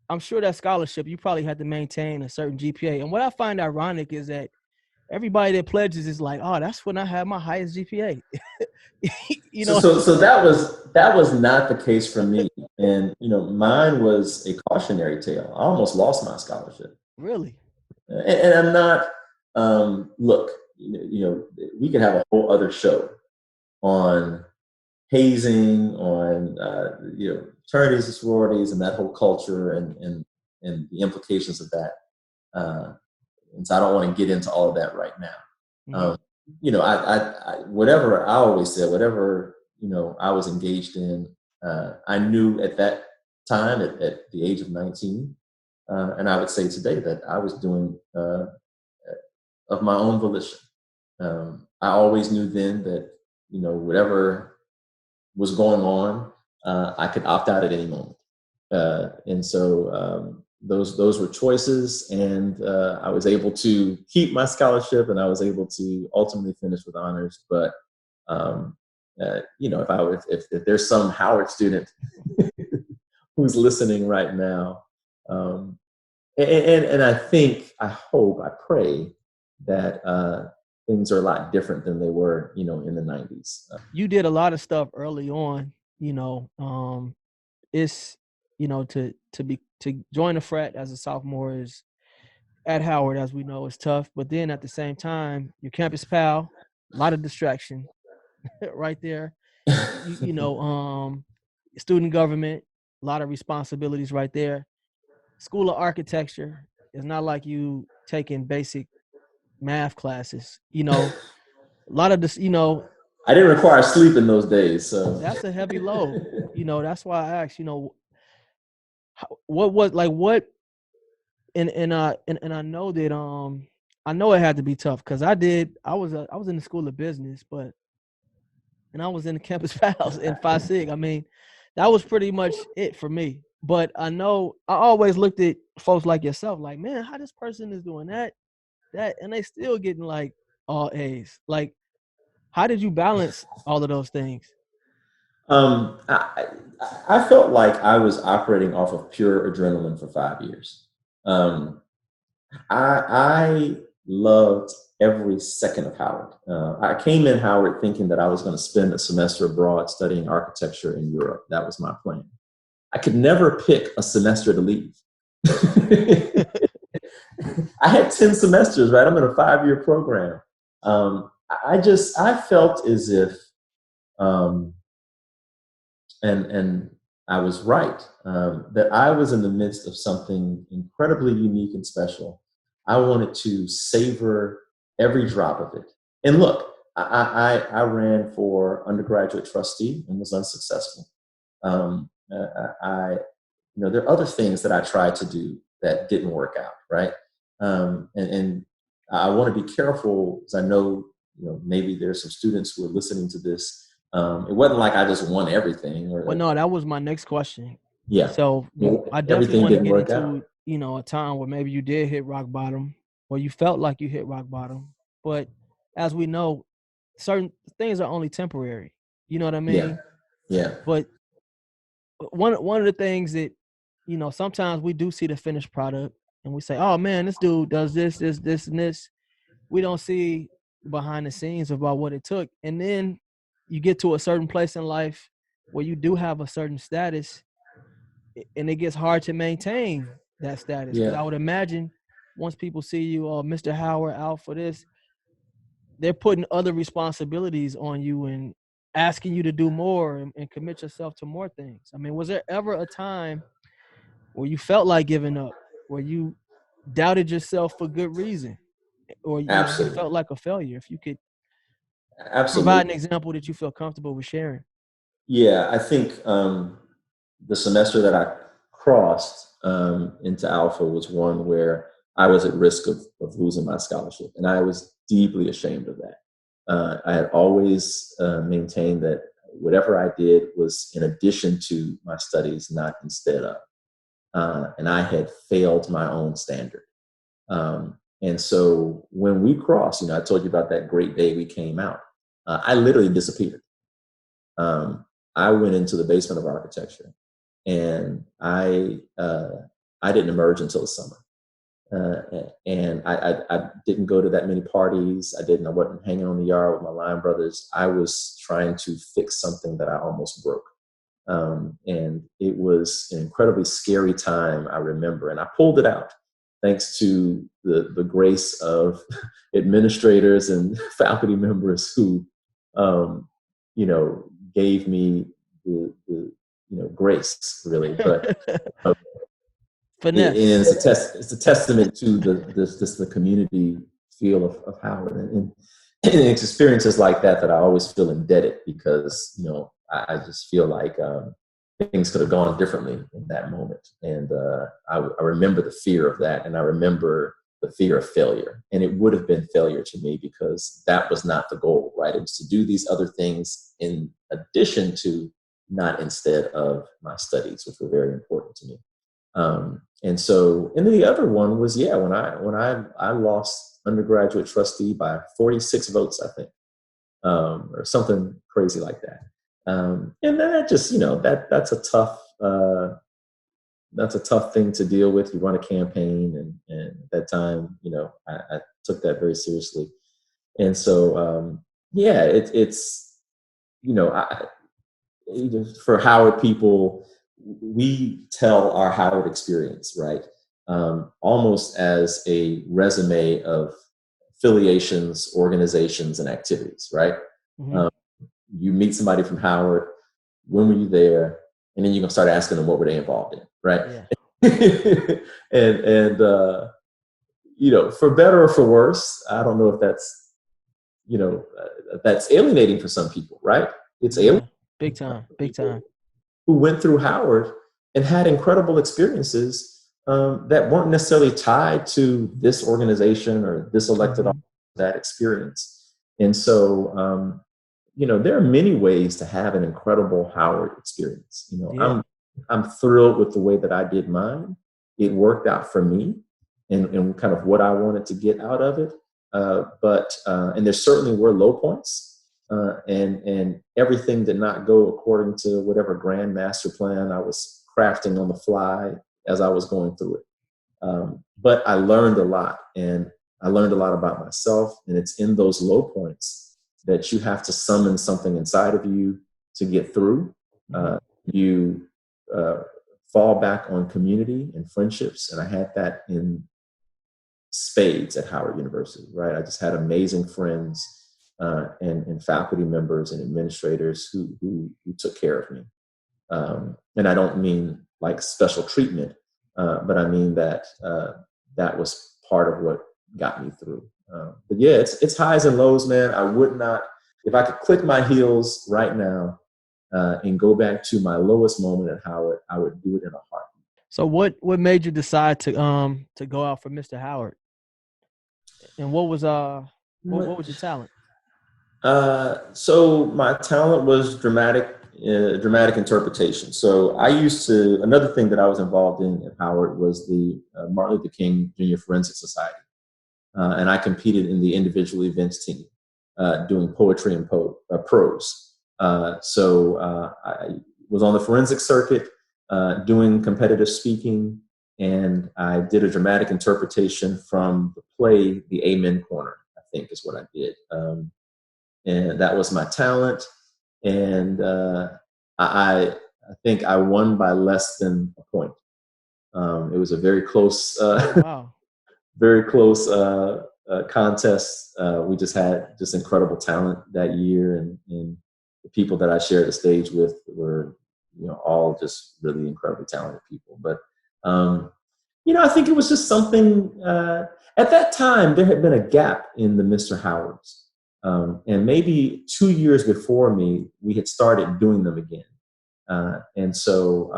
S1: I'm sure that scholarship, you probably had to maintain a certain GPA. And what I find ironic is that everybody that pledges is like, oh, that's when I had my highest GPA.
S2: So that was not the case for me. And, mine was a cautionary tale. I almost lost my scholarship.
S1: Really?
S2: And I'm not, look, we could have a whole other show on hazing, on, fraternities and sororities and that whole culture and the implications of that. And so I don't want to get into all of that right now. Mm-hmm. I whatever I always said, whatever, I was engaged in, I knew at that time at the age of 19, and I would say today that I was doing of my own volition. I always knew then that, whatever was going on, I could opt out at any moment. And so those were choices, and I was able to keep my scholarship, and I was able to ultimately finish with honors. But if there's some Howard student who's listening right now, and I hope, I pray that things are a lot different than they were, in the 90s.
S1: You did a lot of stuff early on, it's, to join a frat as a sophomore is at Howard, as we know, is tough. But then at the same time, your campus pal, a lot of distraction right there. Student government, a lot of responsibilities right there. School of Architecture, it's not like you taking basic math classes, a lot of this,
S2: I didn't require sleep in those days, so
S1: that's a heavy load. That's why I asked, what was like what, and I know that I know it had to be tough because I was in the School of Business, and I was in the Campus Pals in Phi Sig. I mean, that was pretty much it for me. But I know I always looked at folks like yourself, like, man, how this person is doing that, and they still getting like all A's. Like, how did you balance all of those things?
S2: I, I felt like I was operating off of pure adrenaline for 5 years. I loved every second of Howard. I came in Howard thinking that I was going to spend a semester abroad studying architecture in Europe. That was my plan. I could never pick a semester to leave. I had 10 semesters, right? I'm in a 5-year program. I felt as if, and I was right, that I was in the midst of something incredibly unique and special. I wanted to savor every drop of it. And look, I ran for undergraduate trustee and was unsuccessful. There are other things that I tried to do that didn't work out, right? And I want to be careful, because I know, maybe there's some students who are listening to this. It wasn't like I just won everything.
S1: Well, no, that was my next question.
S2: Yeah.
S1: So I definitely want to get into, a time where maybe you did hit rock bottom, or you felt like you hit rock bottom. But as we know, certain things are only temporary. You know what I mean?
S2: Yeah.
S1: But one of the things that, sometimes we do see the finished product and we say, oh man, this dude does this, and this. We don't see behind the scenes about what it took. And then you get to a certain place in life where you do have a certain status, and it gets hard to maintain that status. Because I would imagine once people see you, oh, Mr. Howard out for this, they're putting other responsibilities on you and asking you to do more and commit yourself to more things. I mean, was there ever a time where you felt like giving up, where you doubted yourself for good reason, or you felt like a failure? If you could provide an example that you feel comfortable with sharing.
S2: Yeah, I think the semester that I crossed into Alpha was one where I was at risk of losing my scholarship, and I was deeply ashamed of that. I had always maintained that whatever I did was in addition to my studies, not instead of. And I had failed my own standard. And so when we crossed, I told you about that great day we came out, I literally disappeared. I went into the basement of architecture, and I didn't emerge until the summer. And I didn't go to that many parties. I wasn't hanging on the yard with my line brothers. I was trying to fix something that I almost broke. And it was an incredibly scary time, I remember. And I pulled it out thanks to the grace of administrators and faculty members who, gave me the grace, really. But it's a testament to the community feel of Howard, and it's experiences like that I always feel indebted, because I just feel like things could have gone differently in that moment. And I remember the fear of that, and I remember the fear of failure. And it would have been failure to me, because that was not the goal, right? It was to do these other things in addition to, not instead of, my studies, which were very important to me. And then the other one was, when I lost undergraduate trustee by 46 votes, I think, or something crazy like that. And then that just, that's a tough thing to deal with. You run a campaign, and at that time, I took that very seriously. And so, it's for Howard people, we tell our Howard experience, right, almost as a resume of affiliations, organizations, and activities, right? Mm-hmm. You meet somebody from Howard, when were you there? And then you're gonna start asking them what were they involved in, right? Yeah. and for better or for worse, I don't know if that's, that's alienating for some people, right? It's alienating.
S1: Big time.
S2: Who went through Howard and had incredible experiences that weren't necessarily tied to this organization or this elected office, that experience. And so, there are many ways to have an incredible Howard experience. I'm thrilled with the way that I did mine. It worked out for me and kind of what I wanted to get out of it. And there certainly were low points, and everything did not go according to whatever grand master plan I was crafting on the fly as I was going through it. But I learned a lot, and I learned a lot about myself, and it's in those low points that you have to summon something inside of you to get through. You fall back on community and friendships, and I had that in spades at Howard University, right? I just had amazing friends and faculty members and administrators who took care of me. And I don't mean like special treatment, but I mean that that was part of what got me through. But yeah, it's highs and lows, man. I would not, if I could click my heels right now and go back to my lowest moment at Howard, I would do it in a heartbeat.
S1: So what made you decide to go out for Mr. Howard? And what was your talent?
S2: So my talent was dramatic interpretation. So another thing that I was involved in at Howard was the Martin Luther King Jr. Forensic Society. And I competed in the individual events team, doing poetry and prose. So I was on the forensic circuit, doing competitive speaking, and I did a dramatic interpretation from the play, The Amen Corner, I think is what I did. And that was my talent. And I think I won by less than a point. It was a very close, very close contest. We just had just incredible talent that year, and the people that I shared the stage with were, all just really incredibly talented people. But I think it was just something. At that time, there had been a gap in the Mr. Howards. And maybe 2 years before me, we had started doing them again. And so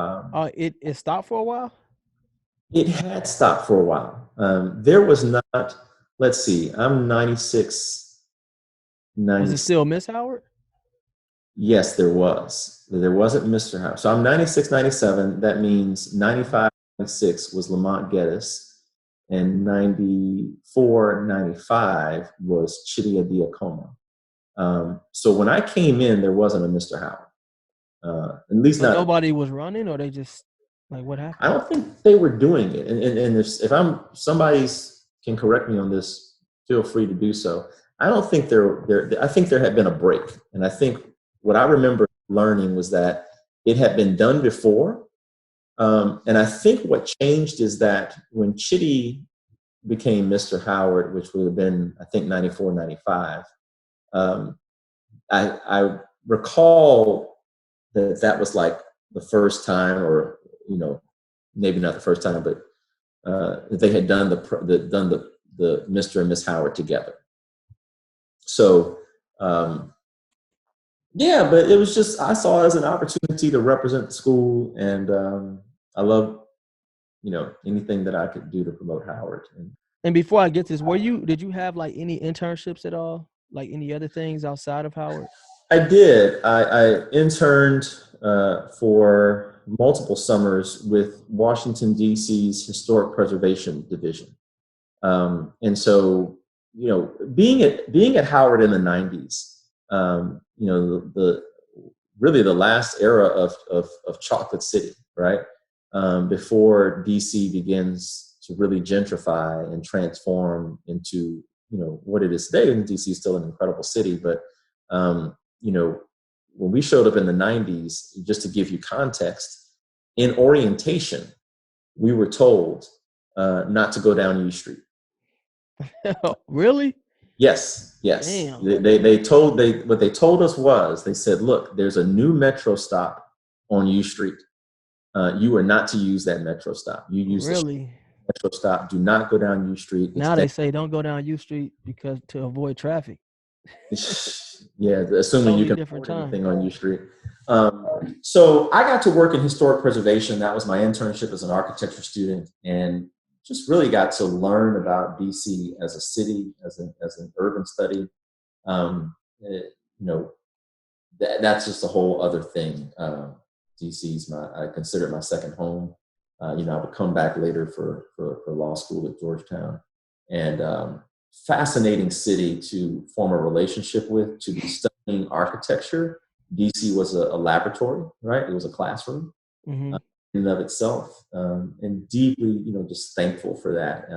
S1: it stopped for a while?
S2: It had stopped for a while. There was not, let's see, I'm 96.
S1: Was it still Miss Howard?
S2: Yes, there was. There wasn't Mr. Howard. So I'm 96, 97. That means 95, 96 was Lamont Geddes. And 94, 95 was Chidi Adiakoma. So when I came in, there wasn't a Mr. Howard. At least
S1: so
S2: not.
S1: Nobody was running, or they just, like, what happened?
S2: I don't think they were doing it. And if somebody's can correct me on this, feel free to do so. I don't think I think there had been a break. And I think what I remember learning was that it had been done before. And I think what changed is that when Chidi became Mr. Howard, which would have been, I think, 94, 95, I recall that was like the first time, or, maybe not the first time, but that they had done the Mr. and Miss Howard together. So, yeah, but it was just, I saw it as an opportunity to represent the school, and I love, anything that I could do to promote Howard.
S1: And before I get this, did you have like any internships at all? Like any other things outside of Howard?
S2: I did. I interned for multiple summers with Washington, D.C.'s Historic Preservation Division. And so, being at Howard in the 90s, really the last era of Chocolate City, right? Before DC begins to really gentrify and transform into, what it is today. And DC is still an incredible city, but, when we showed up in the 90s, just to give you context, in orientation, we were told not to go down U Street.
S1: Really?
S2: Yes.
S1: Damn.
S2: What they told us was, they said, look, there's a new metro stop on U Street. You are not to use that metro stop. You use the metro stop. Do not go down U Street.
S1: Now they say don't go down U Street because to avoid traffic.
S2: Yeah, assuming you can
S1: avoid
S2: anything on U Street. So I got to work in historic preservation. That was my internship as an architecture student, and just really got to learn about DC as a city, as an urban study. That's just a whole other thing. DC's I consider it my second home. I would come back later for law school at Georgetown. And fascinating city to form a relationship with, to be studying architecture. DC was a laboratory, right? It was a classroom
S1: Mm-hmm.
S2: in and of itself, and deeply, just thankful for that.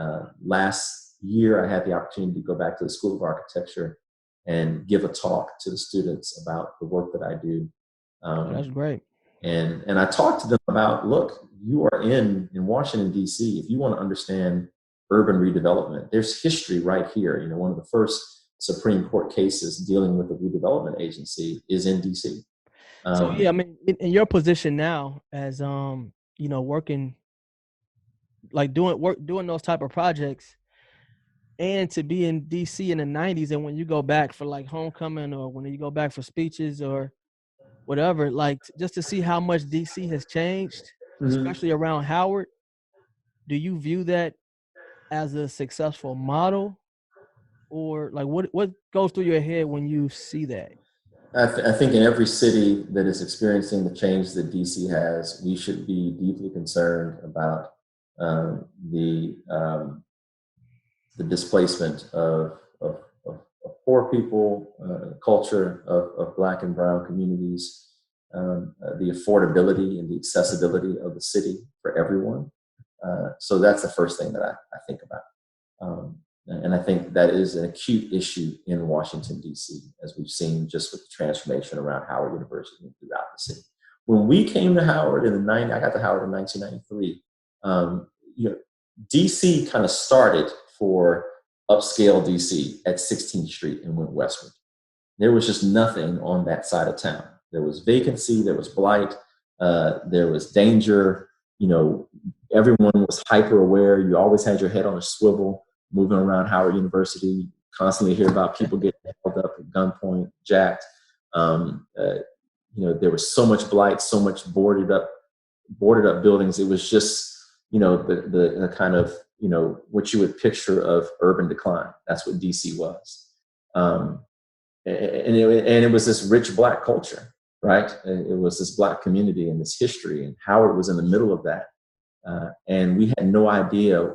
S2: Last year, I had the opportunity to go back to the School of Architecture and give a talk to the students about the work that I do.
S1: That's great.
S2: And I talked to them about, look, you are in Washington, D.C. If you want to understand urban redevelopment, there's history right here. One of the first Supreme Court cases dealing with the redevelopment agency is in D.C.
S1: So yeah, I mean, in your position now as working, like doing those type of projects, and to be in DC in the 90s, and when you go back for like homecoming or when you go back for speeches or whatever, like just to see how much DC has changed, especially around Howard, do you view that as a successful model, or like what goes through your head when you see that?
S2: I think in every city that is experiencing the change that DC has, we should be deeply concerned about the displacement of poor people, culture of Black and Brown communities, the affordability and the accessibility of the city for everyone. So that's the first thing that I think about. And I think that is an acute issue in Washington, D.C., as we've seen just with the transformation around Howard University and throughout the city. When we came to Howard in the 90s, I got to Howard in 1993, D.C. kind of started for upscale D.C. at 16th Street and went westward. There was just nothing on that side of town. There was vacancy, there was blight, there was danger. Everyone was hyper aware. You always had your head on a swivel, moving around Howard University, constantly hear about people getting held up at gunpoint, jacked. There was so much blight, so much boarded up buildings. It was just, the kind of, what you would picture of urban decline. That's what DC was. And it was this rich Black culture, right? It was this Black community and this history, and Howard was in the middle of that. And we had no idea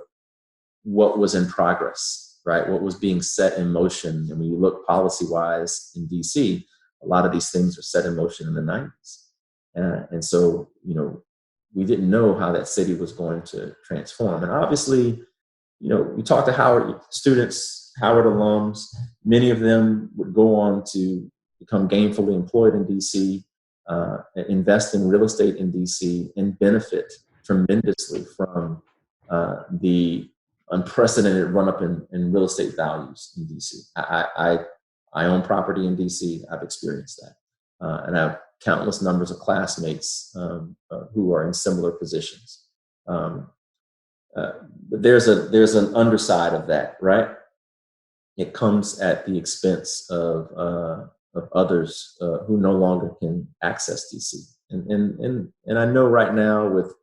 S2: what was in progress, right? What was being set in motion. And when you look policy-wise in DC, a lot of these things were set in motion in the 90s. And so, we didn't know how that city was going to transform. And obviously, we talked to Howard students, Howard alums. Many of them would go on to become gainfully employed in DC, invest in real estate in DC, and benefit tremendously from the unprecedented run-up in real estate values in DC. I own property in DC. I've experienced that. And I have countless numbers of classmates who are in similar positions. But there's an underside of that, right? It comes at the expense of others who no longer can access DC. And I know right now with,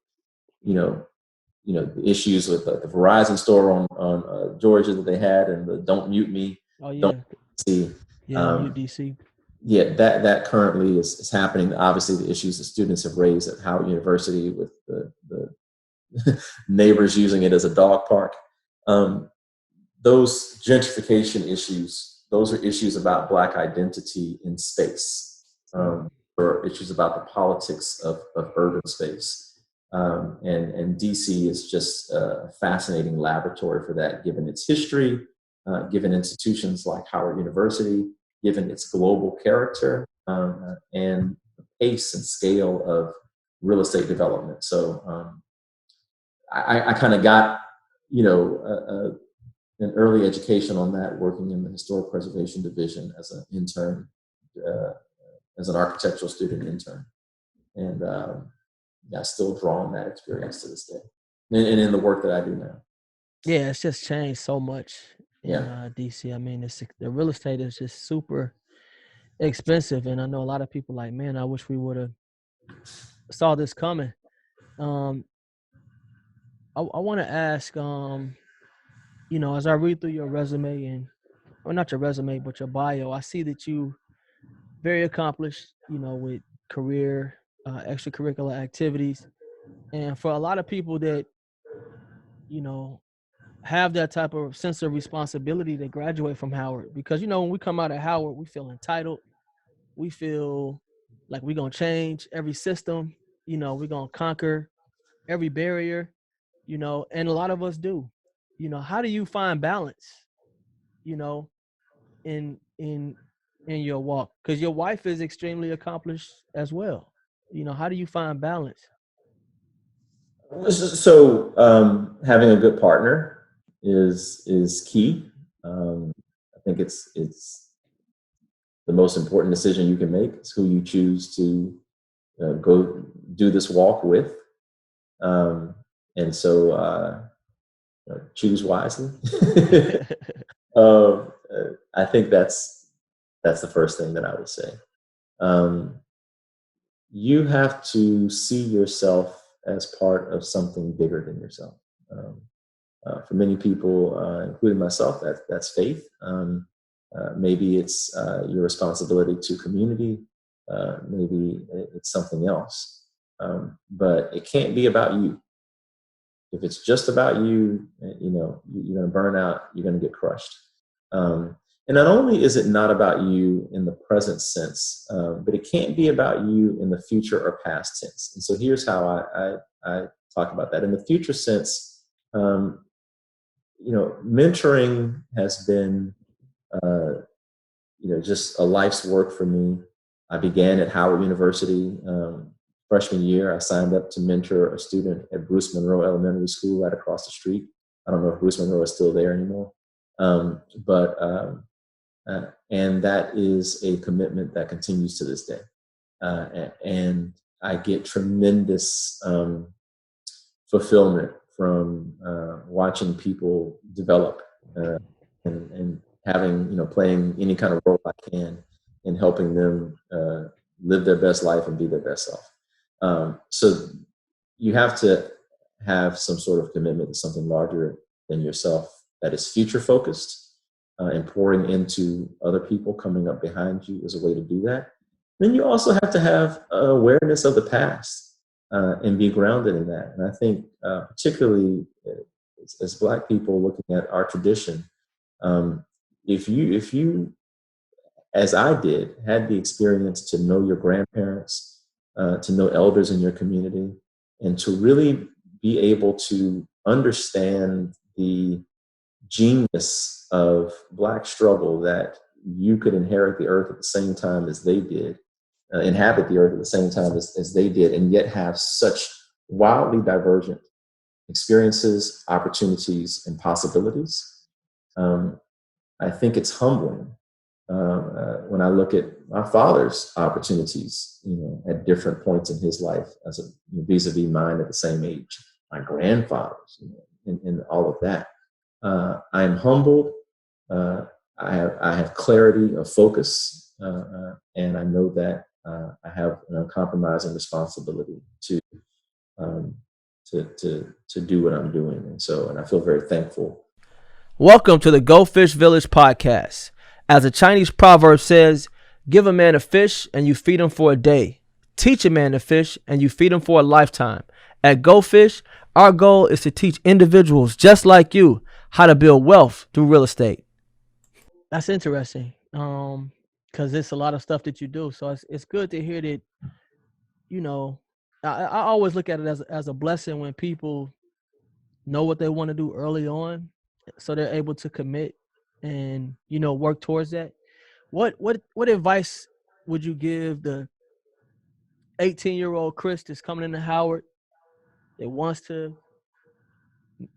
S2: the issues with the Verizon store on Georgia that they had, and the don't mute me.
S1: Oh yeah.
S2: Don't see.
S1: Mute DC.
S2: Yeah, that currently is happening. Obviously, the issues that students have raised at Howard University with the neighbors using it as a dog park. Those gentrification issues, those are issues about Black identity in space, or issues about the politics of urban space. And DC is just a fascinating laboratory for that, given its history, given institutions like Howard University, given its global character, and the pace and scale of real estate development. So I kind of got, an early education on that, working in the Historic Preservation Division as an intern, as an architectural student intern. And I still draw on that experience to this day, and in the work that I do now.
S1: Yeah, it's just changed so much in DC. I mean, the real estate is just super expensive, and I know a lot of people like, man, I wish we would have saw this coming. I want to ask, as I read through your resume not your resume, but your bio, I see that you very accomplished, with career, extracurricular activities. And for a lot of people that, have that type of sense of responsibility to graduate from Howard? Because, when we come out of Howard, we feel entitled. We feel like we're going to change every system. We're going to conquer every barrier, and a lot of us do. How do you find balance, you know, in your walk? Because your wife is extremely accomplished as well. How do you find balance?
S2: So having a good partner is key. I think it's the most important decision you can make is who you choose to go do this walk with. And so choose wisely. uh, I think that's the first thing that I would say. You have to see yourself as part of something bigger than yourself. For many people, including myself, that's faith. Maybe it's your responsibility to community. Maybe it's something else. But it can't be about you. If it's just about you, you're going to burn out. You're going to get crushed. And not only is it not about you in the present sense, but it can't be about you in the future or past tense. And so here's how I talk about that. In the future sense, mentoring has been, just a life's work for me. I began at Howard University. Freshman year, I signed up to mentor a student at Bruce Monroe Elementary School right across the street. I don't know if Bruce Monroe is still there anymore. And that is a commitment that continues to this day. And I get tremendous fulfillment from watching people develop and having, playing any kind of role I can in helping them live their best life and be their best self. So you have to have some sort of commitment to something larger than yourself that is future focused. And pouring into other people coming up behind you is a way to do that. Then you also have to have awareness of the past and be grounded in that. And I think particularly as Black people looking at our tradition, if you, as I did, had the experience to know your grandparents, to know elders in your community, and to really be able to understand the genius of Black struggle, that you could inherit the earth at the same time as they did, inhabit the earth at the same time as they did, and yet have such wildly divergent experiences, opportunities, and possibilities. I think it's humbling when I look at my father's opportunities, at different points in his life, as vis-a-vis mine at the same age, my grandfather's, and all of that. I am humbled. I have clarity of focus, and I know that I have an uncompromising responsibility to do what I'm doing, and I feel very thankful.
S1: Welcome to the Go Fish Village podcast. As a Chinese proverb says, give a man a fish and you feed him for a day. Teach a man to fish and you feed him for a lifetime. At Go Fish, our goal is to teach individuals just like you how to build wealth through real estate. That's interesting, because it's a lot of stuff that you do. So it's good to hear that. I always look at it as a blessing when people know what they want to do early on, so they're able to commit and work towards that. What advice would you give the 18-year-old Chris that's coming into Howard that wants to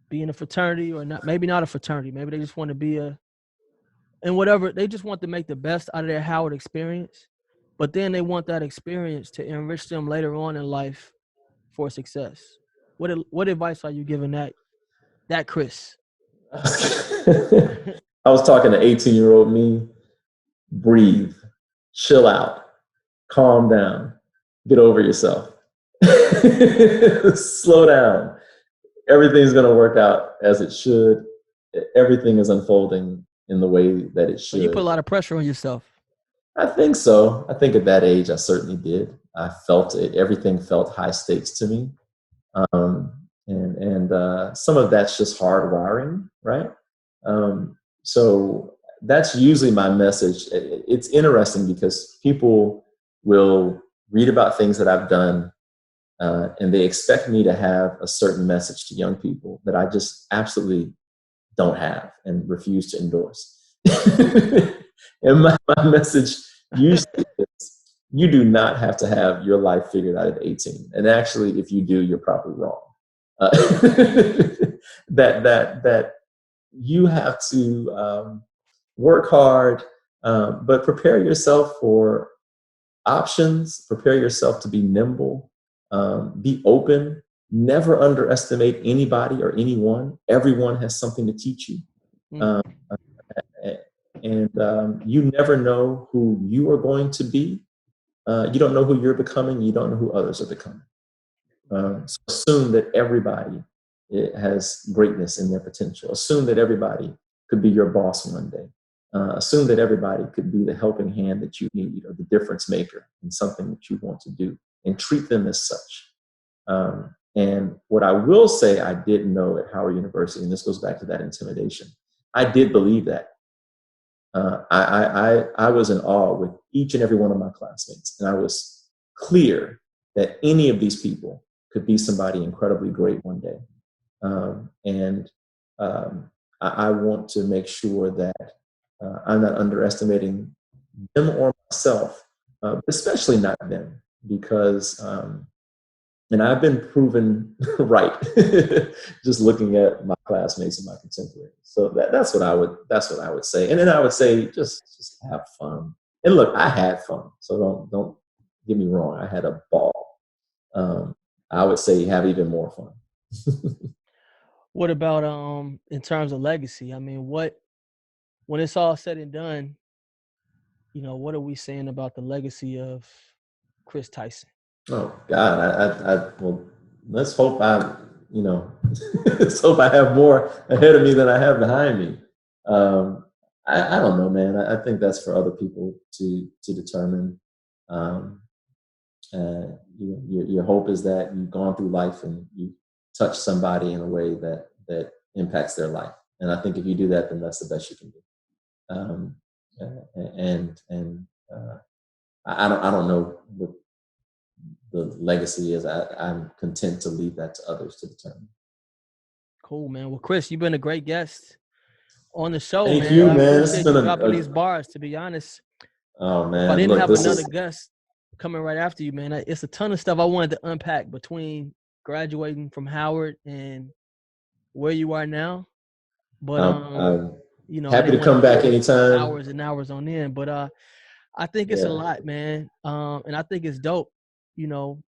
S1: be in a fraternity, or not? Maybe not a fraternity. Maybe they just want to be and whatever. They just want to make the best out of their Howard experience, but then they want that experience to enrich them later on in life for success. What advice are you giving that Chris?
S2: I was talking to 18-year-old me. Breathe, chill out, calm down, get over yourself, slow down. Everything's going to work out as it should. Everything is unfolding in the way that it should.
S1: So you put a lot of pressure on yourself.
S2: I think so. I think at that age, I certainly did. I felt it. Everything felt high stakes to me. And some of that's just hardwiring, right? So that's usually my message. It's interesting because people will read about things that I've done, and they expect me to have a certain message to young people that I just absolutely don't have and refuse to endorse. And my message usually is, you do not have to have your life figured out at 18. And actually, if you do, you're probably wrong. That you have to work hard, but prepare yourself for options, prepare yourself to be nimble, be open, never underestimate anybody or anyone. Everyone has something to teach you. And you never know who you are going to be. You don't know who you're becoming. You don't know who others are becoming. So assume that everybody has greatness in their potential. Assume that everybody could be your boss one day. Assume that everybody could be the helping hand that you need or the difference maker in something that you want to do, and treat them as such. And what I will say I did know at Howard University, and this goes back to that intimidation, I did believe that. I was in awe with each and every one of my classmates, and I was clear that any of these people could be somebody incredibly great one day. I want to make sure that I'm not underestimating them or myself, especially not them, because, and I've been proven right, just looking at my classmates and my contemporaries. So that's what I would say. And then I would say, just have fun. And look, I had fun, so don't get me wrong. I had a ball. I would say have even more fun.
S1: What about in terms of legacy? I mean, when it's all said and done, what are we saying about the legacy of Chris Tyson?
S2: Oh God, well, let's hope let's hope I have more ahead of me than I have behind me. I don't know, man. I think that's for other people to determine. Your hope is that you've gone through life and you touch somebody in a way that impacts their life. And I think if you do that, then that's the best you can do. I don't know what the legacy is. I'm content to leave that to others to determine.
S1: Cool, man. Well, Chris, you've been a great guest on the show,
S2: Thank
S1: man.
S2: you,
S1: I
S2: man.
S1: appreciate you dropping these bars, to be honest.
S2: Oh, man.
S1: If I didn't have another guest coming right after you, man, it's a ton of stuff I wanted to unpack between graduating from Howard and where you are now. But,
S2: happy to come back anytime.
S1: Hours and hours on end. But I think it's a lot, man. And I think it's dope,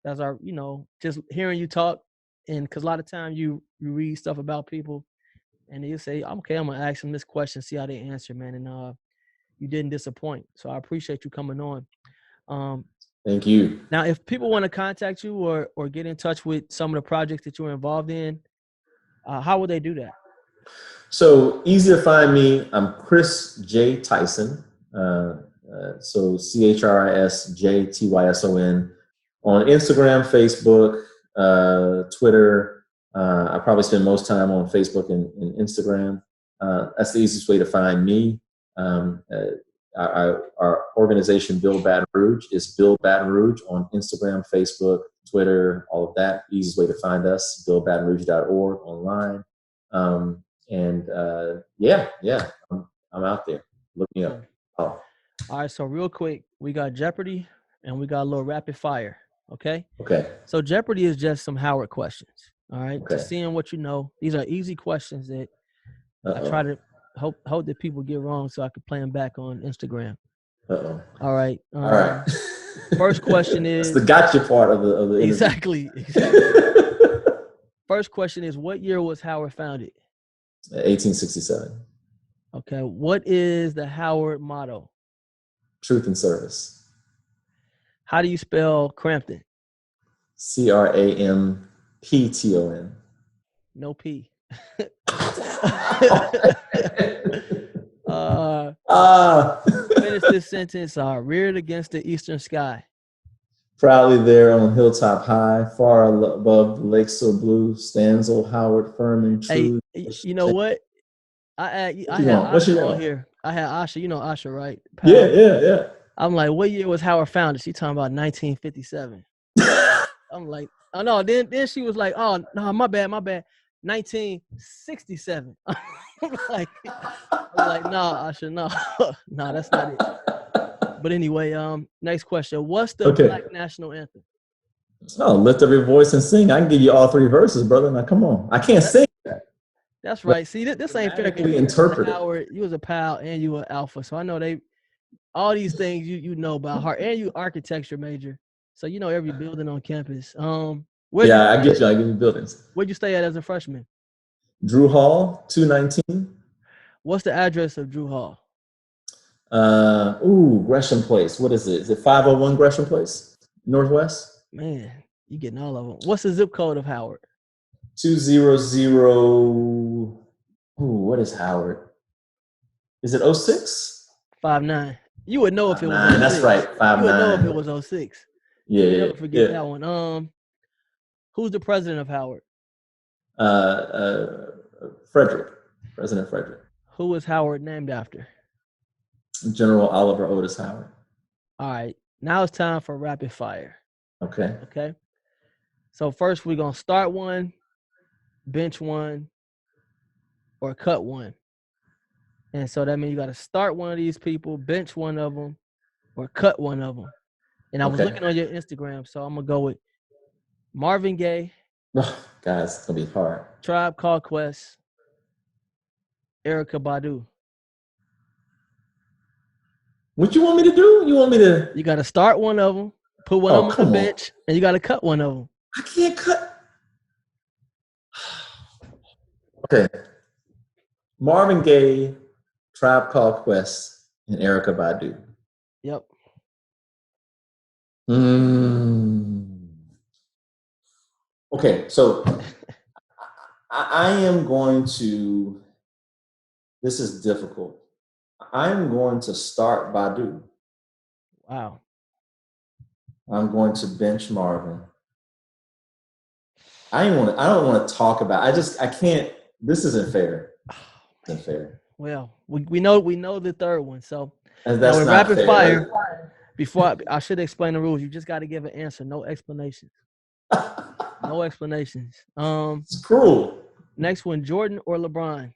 S1: as our, just hearing you talk. And because a lot of times you read stuff about people and you say, okay, I'm going to ask them this question, see how they answer, man. And you didn't disappoint. So I appreciate you coming on.
S2: Thank you.
S1: Now, if people want to contact you or get in touch with some of the projects that you're involved in, how would they do that?
S2: So easy to find me. I'm Chris J. Tyson. So ChrisJTyson on Instagram, Facebook, Twitter. I probably spend most time on Facebook and Instagram. That's the easiest way to find me. Our organization, Build Baton Rouge, is Build Baton Rouge on Instagram, Facebook, Twitter, all of that. Easiest way to find us, buildbatonrouge.org online. I'm out there. Look me up.
S1: Oh. All right, so real quick, we got Jeopardy and we got a little rapid fire. Okay. So Jeopardy is just some Howard questions. All right. Okay. Just seeing what you know. These are easy questions that I try to hope that people get wrong so I can play them back on Instagram. All right.
S2: All right.
S1: First question is
S2: the gotcha part of the
S1: exactly. First question is, what year was Howard founded?
S2: 1867.
S1: Okay. What is the Howard motto?
S2: Truth and service.
S1: How do you spell Crampton?
S2: Crampton.
S1: No P. Finish this sentence. Reared against the eastern sky.
S2: Proudly there on Hilltop High, far above the lake so blue, stands old Howard firm and true.
S1: Hey, you know what? I had
S2: What you
S1: Asha on
S2: want?
S1: here. I had Asha. You know Asha, right?
S2: Yeah,
S1: Pal.
S2: yeah,
S1: I'm like, what year was Howard founded? She talking about 1957.
S2: yeah.
S1: I'm like, oh no. Then she was like, oh no, my bad. 1967. I'm like, nah, Asha, no, no, that's not it. But anyway, next question. What's the Black national anthem?
S2: Oh, lift up your voice and sing. I can give you all 3 verses, brother. Now, come on. I can't sing that.
S1: That's right. See, this ain't fair.
S2: Interpret
S1: you was a pal and you were alpha, so I know all these things you know about heart, and you architecture major, so you know every building on campus.
S2: I get you. I give you buildings.
S1: Where'd you stay at as a freshman?
S2: Drew Hall, 219.
S1: What's the address of Drew Hall?
S2: Gresham Place. What is it? Is it 501 Gresham Place, Northwest?
S1: Man, you getting all of them. What's the zip code of Howard?
S2: 200. What is Howard? Is it 06?
S1: 59. You would know if it was 06.
S2: That's right. 59.
S1: You would know if it was 06.
S2: Yeah,
S1: you never forget that one. Who's the president of Howard?
S2: Frederick. President Frederick.
S1: Who was Howard named after?
S2: General Oliver Otis Howard.
S1: All right. Now it's time for rapid fire.
S2: Okay.
S1: So first we're going to start one, bench one, or cut one. And so that means you got to start one of these people, bench one of them, or cut one of them. And I was looking on your Instagram, so I'm going to go with Marvin Gaye.
S2: Guys, it's going to be hard.
S1: Tribe Called Quest, Erykah Badu.
S2: What you want me to do?
S1: You got to start one of them, put one of them on the bench, and you got to cut one of them.
S2: I can't cut. Okay. Marvin Gaye, Tribe Called Quest, and Erykah Badu.
S1: Yep.
S2: Okay, so I am going to, this is difficult. I'm going to start Badu.
S1: Wow.
S2: I'm going to bench Marvin. I don't want to talk about, I can't, this isn't fair. It's unfair.
S1: Well, we know the third one, so
S2: that's
S1: now with rapid
S2: fair.
S1: fire, before I should explain the rules, you just got to give an answer, no explanations. No explanations.
S2: It's cruel.
S1: Next one, Jordan or LeBron?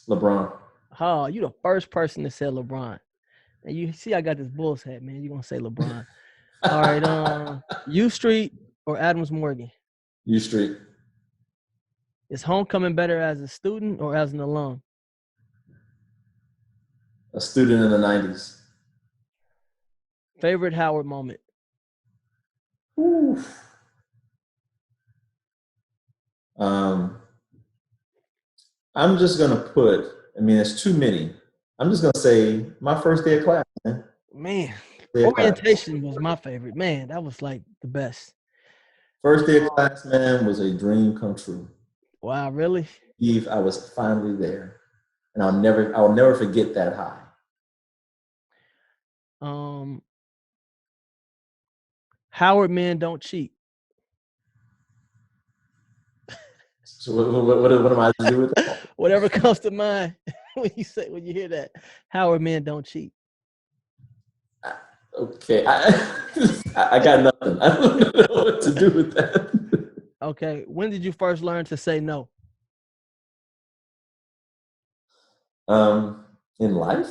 S2: LeBron.
S1: Oh, you the first person to say LeBron. And you see I got this Bulls hat, man. You're going to say LeBron. All right, U Street or Adams Morgan?
S2: U Street.
S1: Is homecoming better as a student or as an alum?
S2: A student in the 90s.
S1: Favorite Howard moment?
S2: Oof. I'm just going to put, it's too many. I'm just going to say my first day of class, man.
S1: Man, orientation was my favorite. Man, that was like the best.
S2: First day of class, man, was a dream come true.
S1: Wow, really?
S2: Eve, I was finally there. And I'll never forget that high.
S1: Howard men don't cheat.
S2: So what am I to do with that?
S1: Whatever comes to mind when you hear that. Howard men don't cheat.
S2: Okay, I got nothing. I don't know what to do with that.
S1: Okay, when did you first learn to say no?
S2: In life?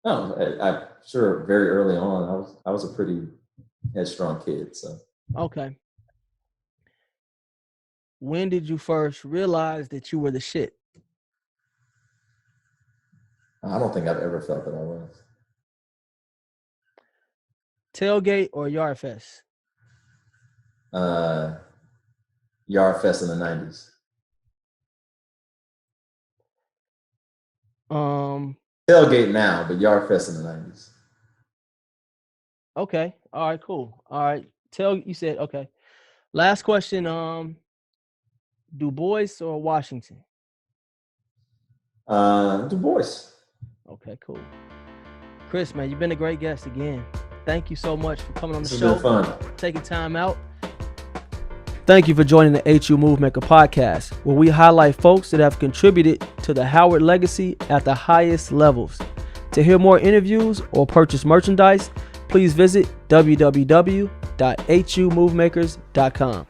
S2: No, I'm sure very early on. I was a pretty headstrong kid. So.
S1: Okay. When did you first realize that you were the shit?
S2: I don't think I've ever felt that I was.
S1: Tailgate or Yard Fest?
S2: Yard Fest in the 90s. Tailgate now, but Yard Fest in the 90s.
S1: Okay. All right, cool. All right. You said, okay. Last question. Du Bois or Washington?
S2: Du Bois.
S1: Okay, cool. Chris, man, you've been a great guest again. thank you so much for coming on the
S2: It's
S1: show.
S2: been fun.
S1: Taking time out. Thank you for joining the HU Movemaker podcast, where we highlight folks that have contributed to the Howard legacy at the highest levels. To hear more interviews or purchase merchandise, please visit www.humovemakers.com.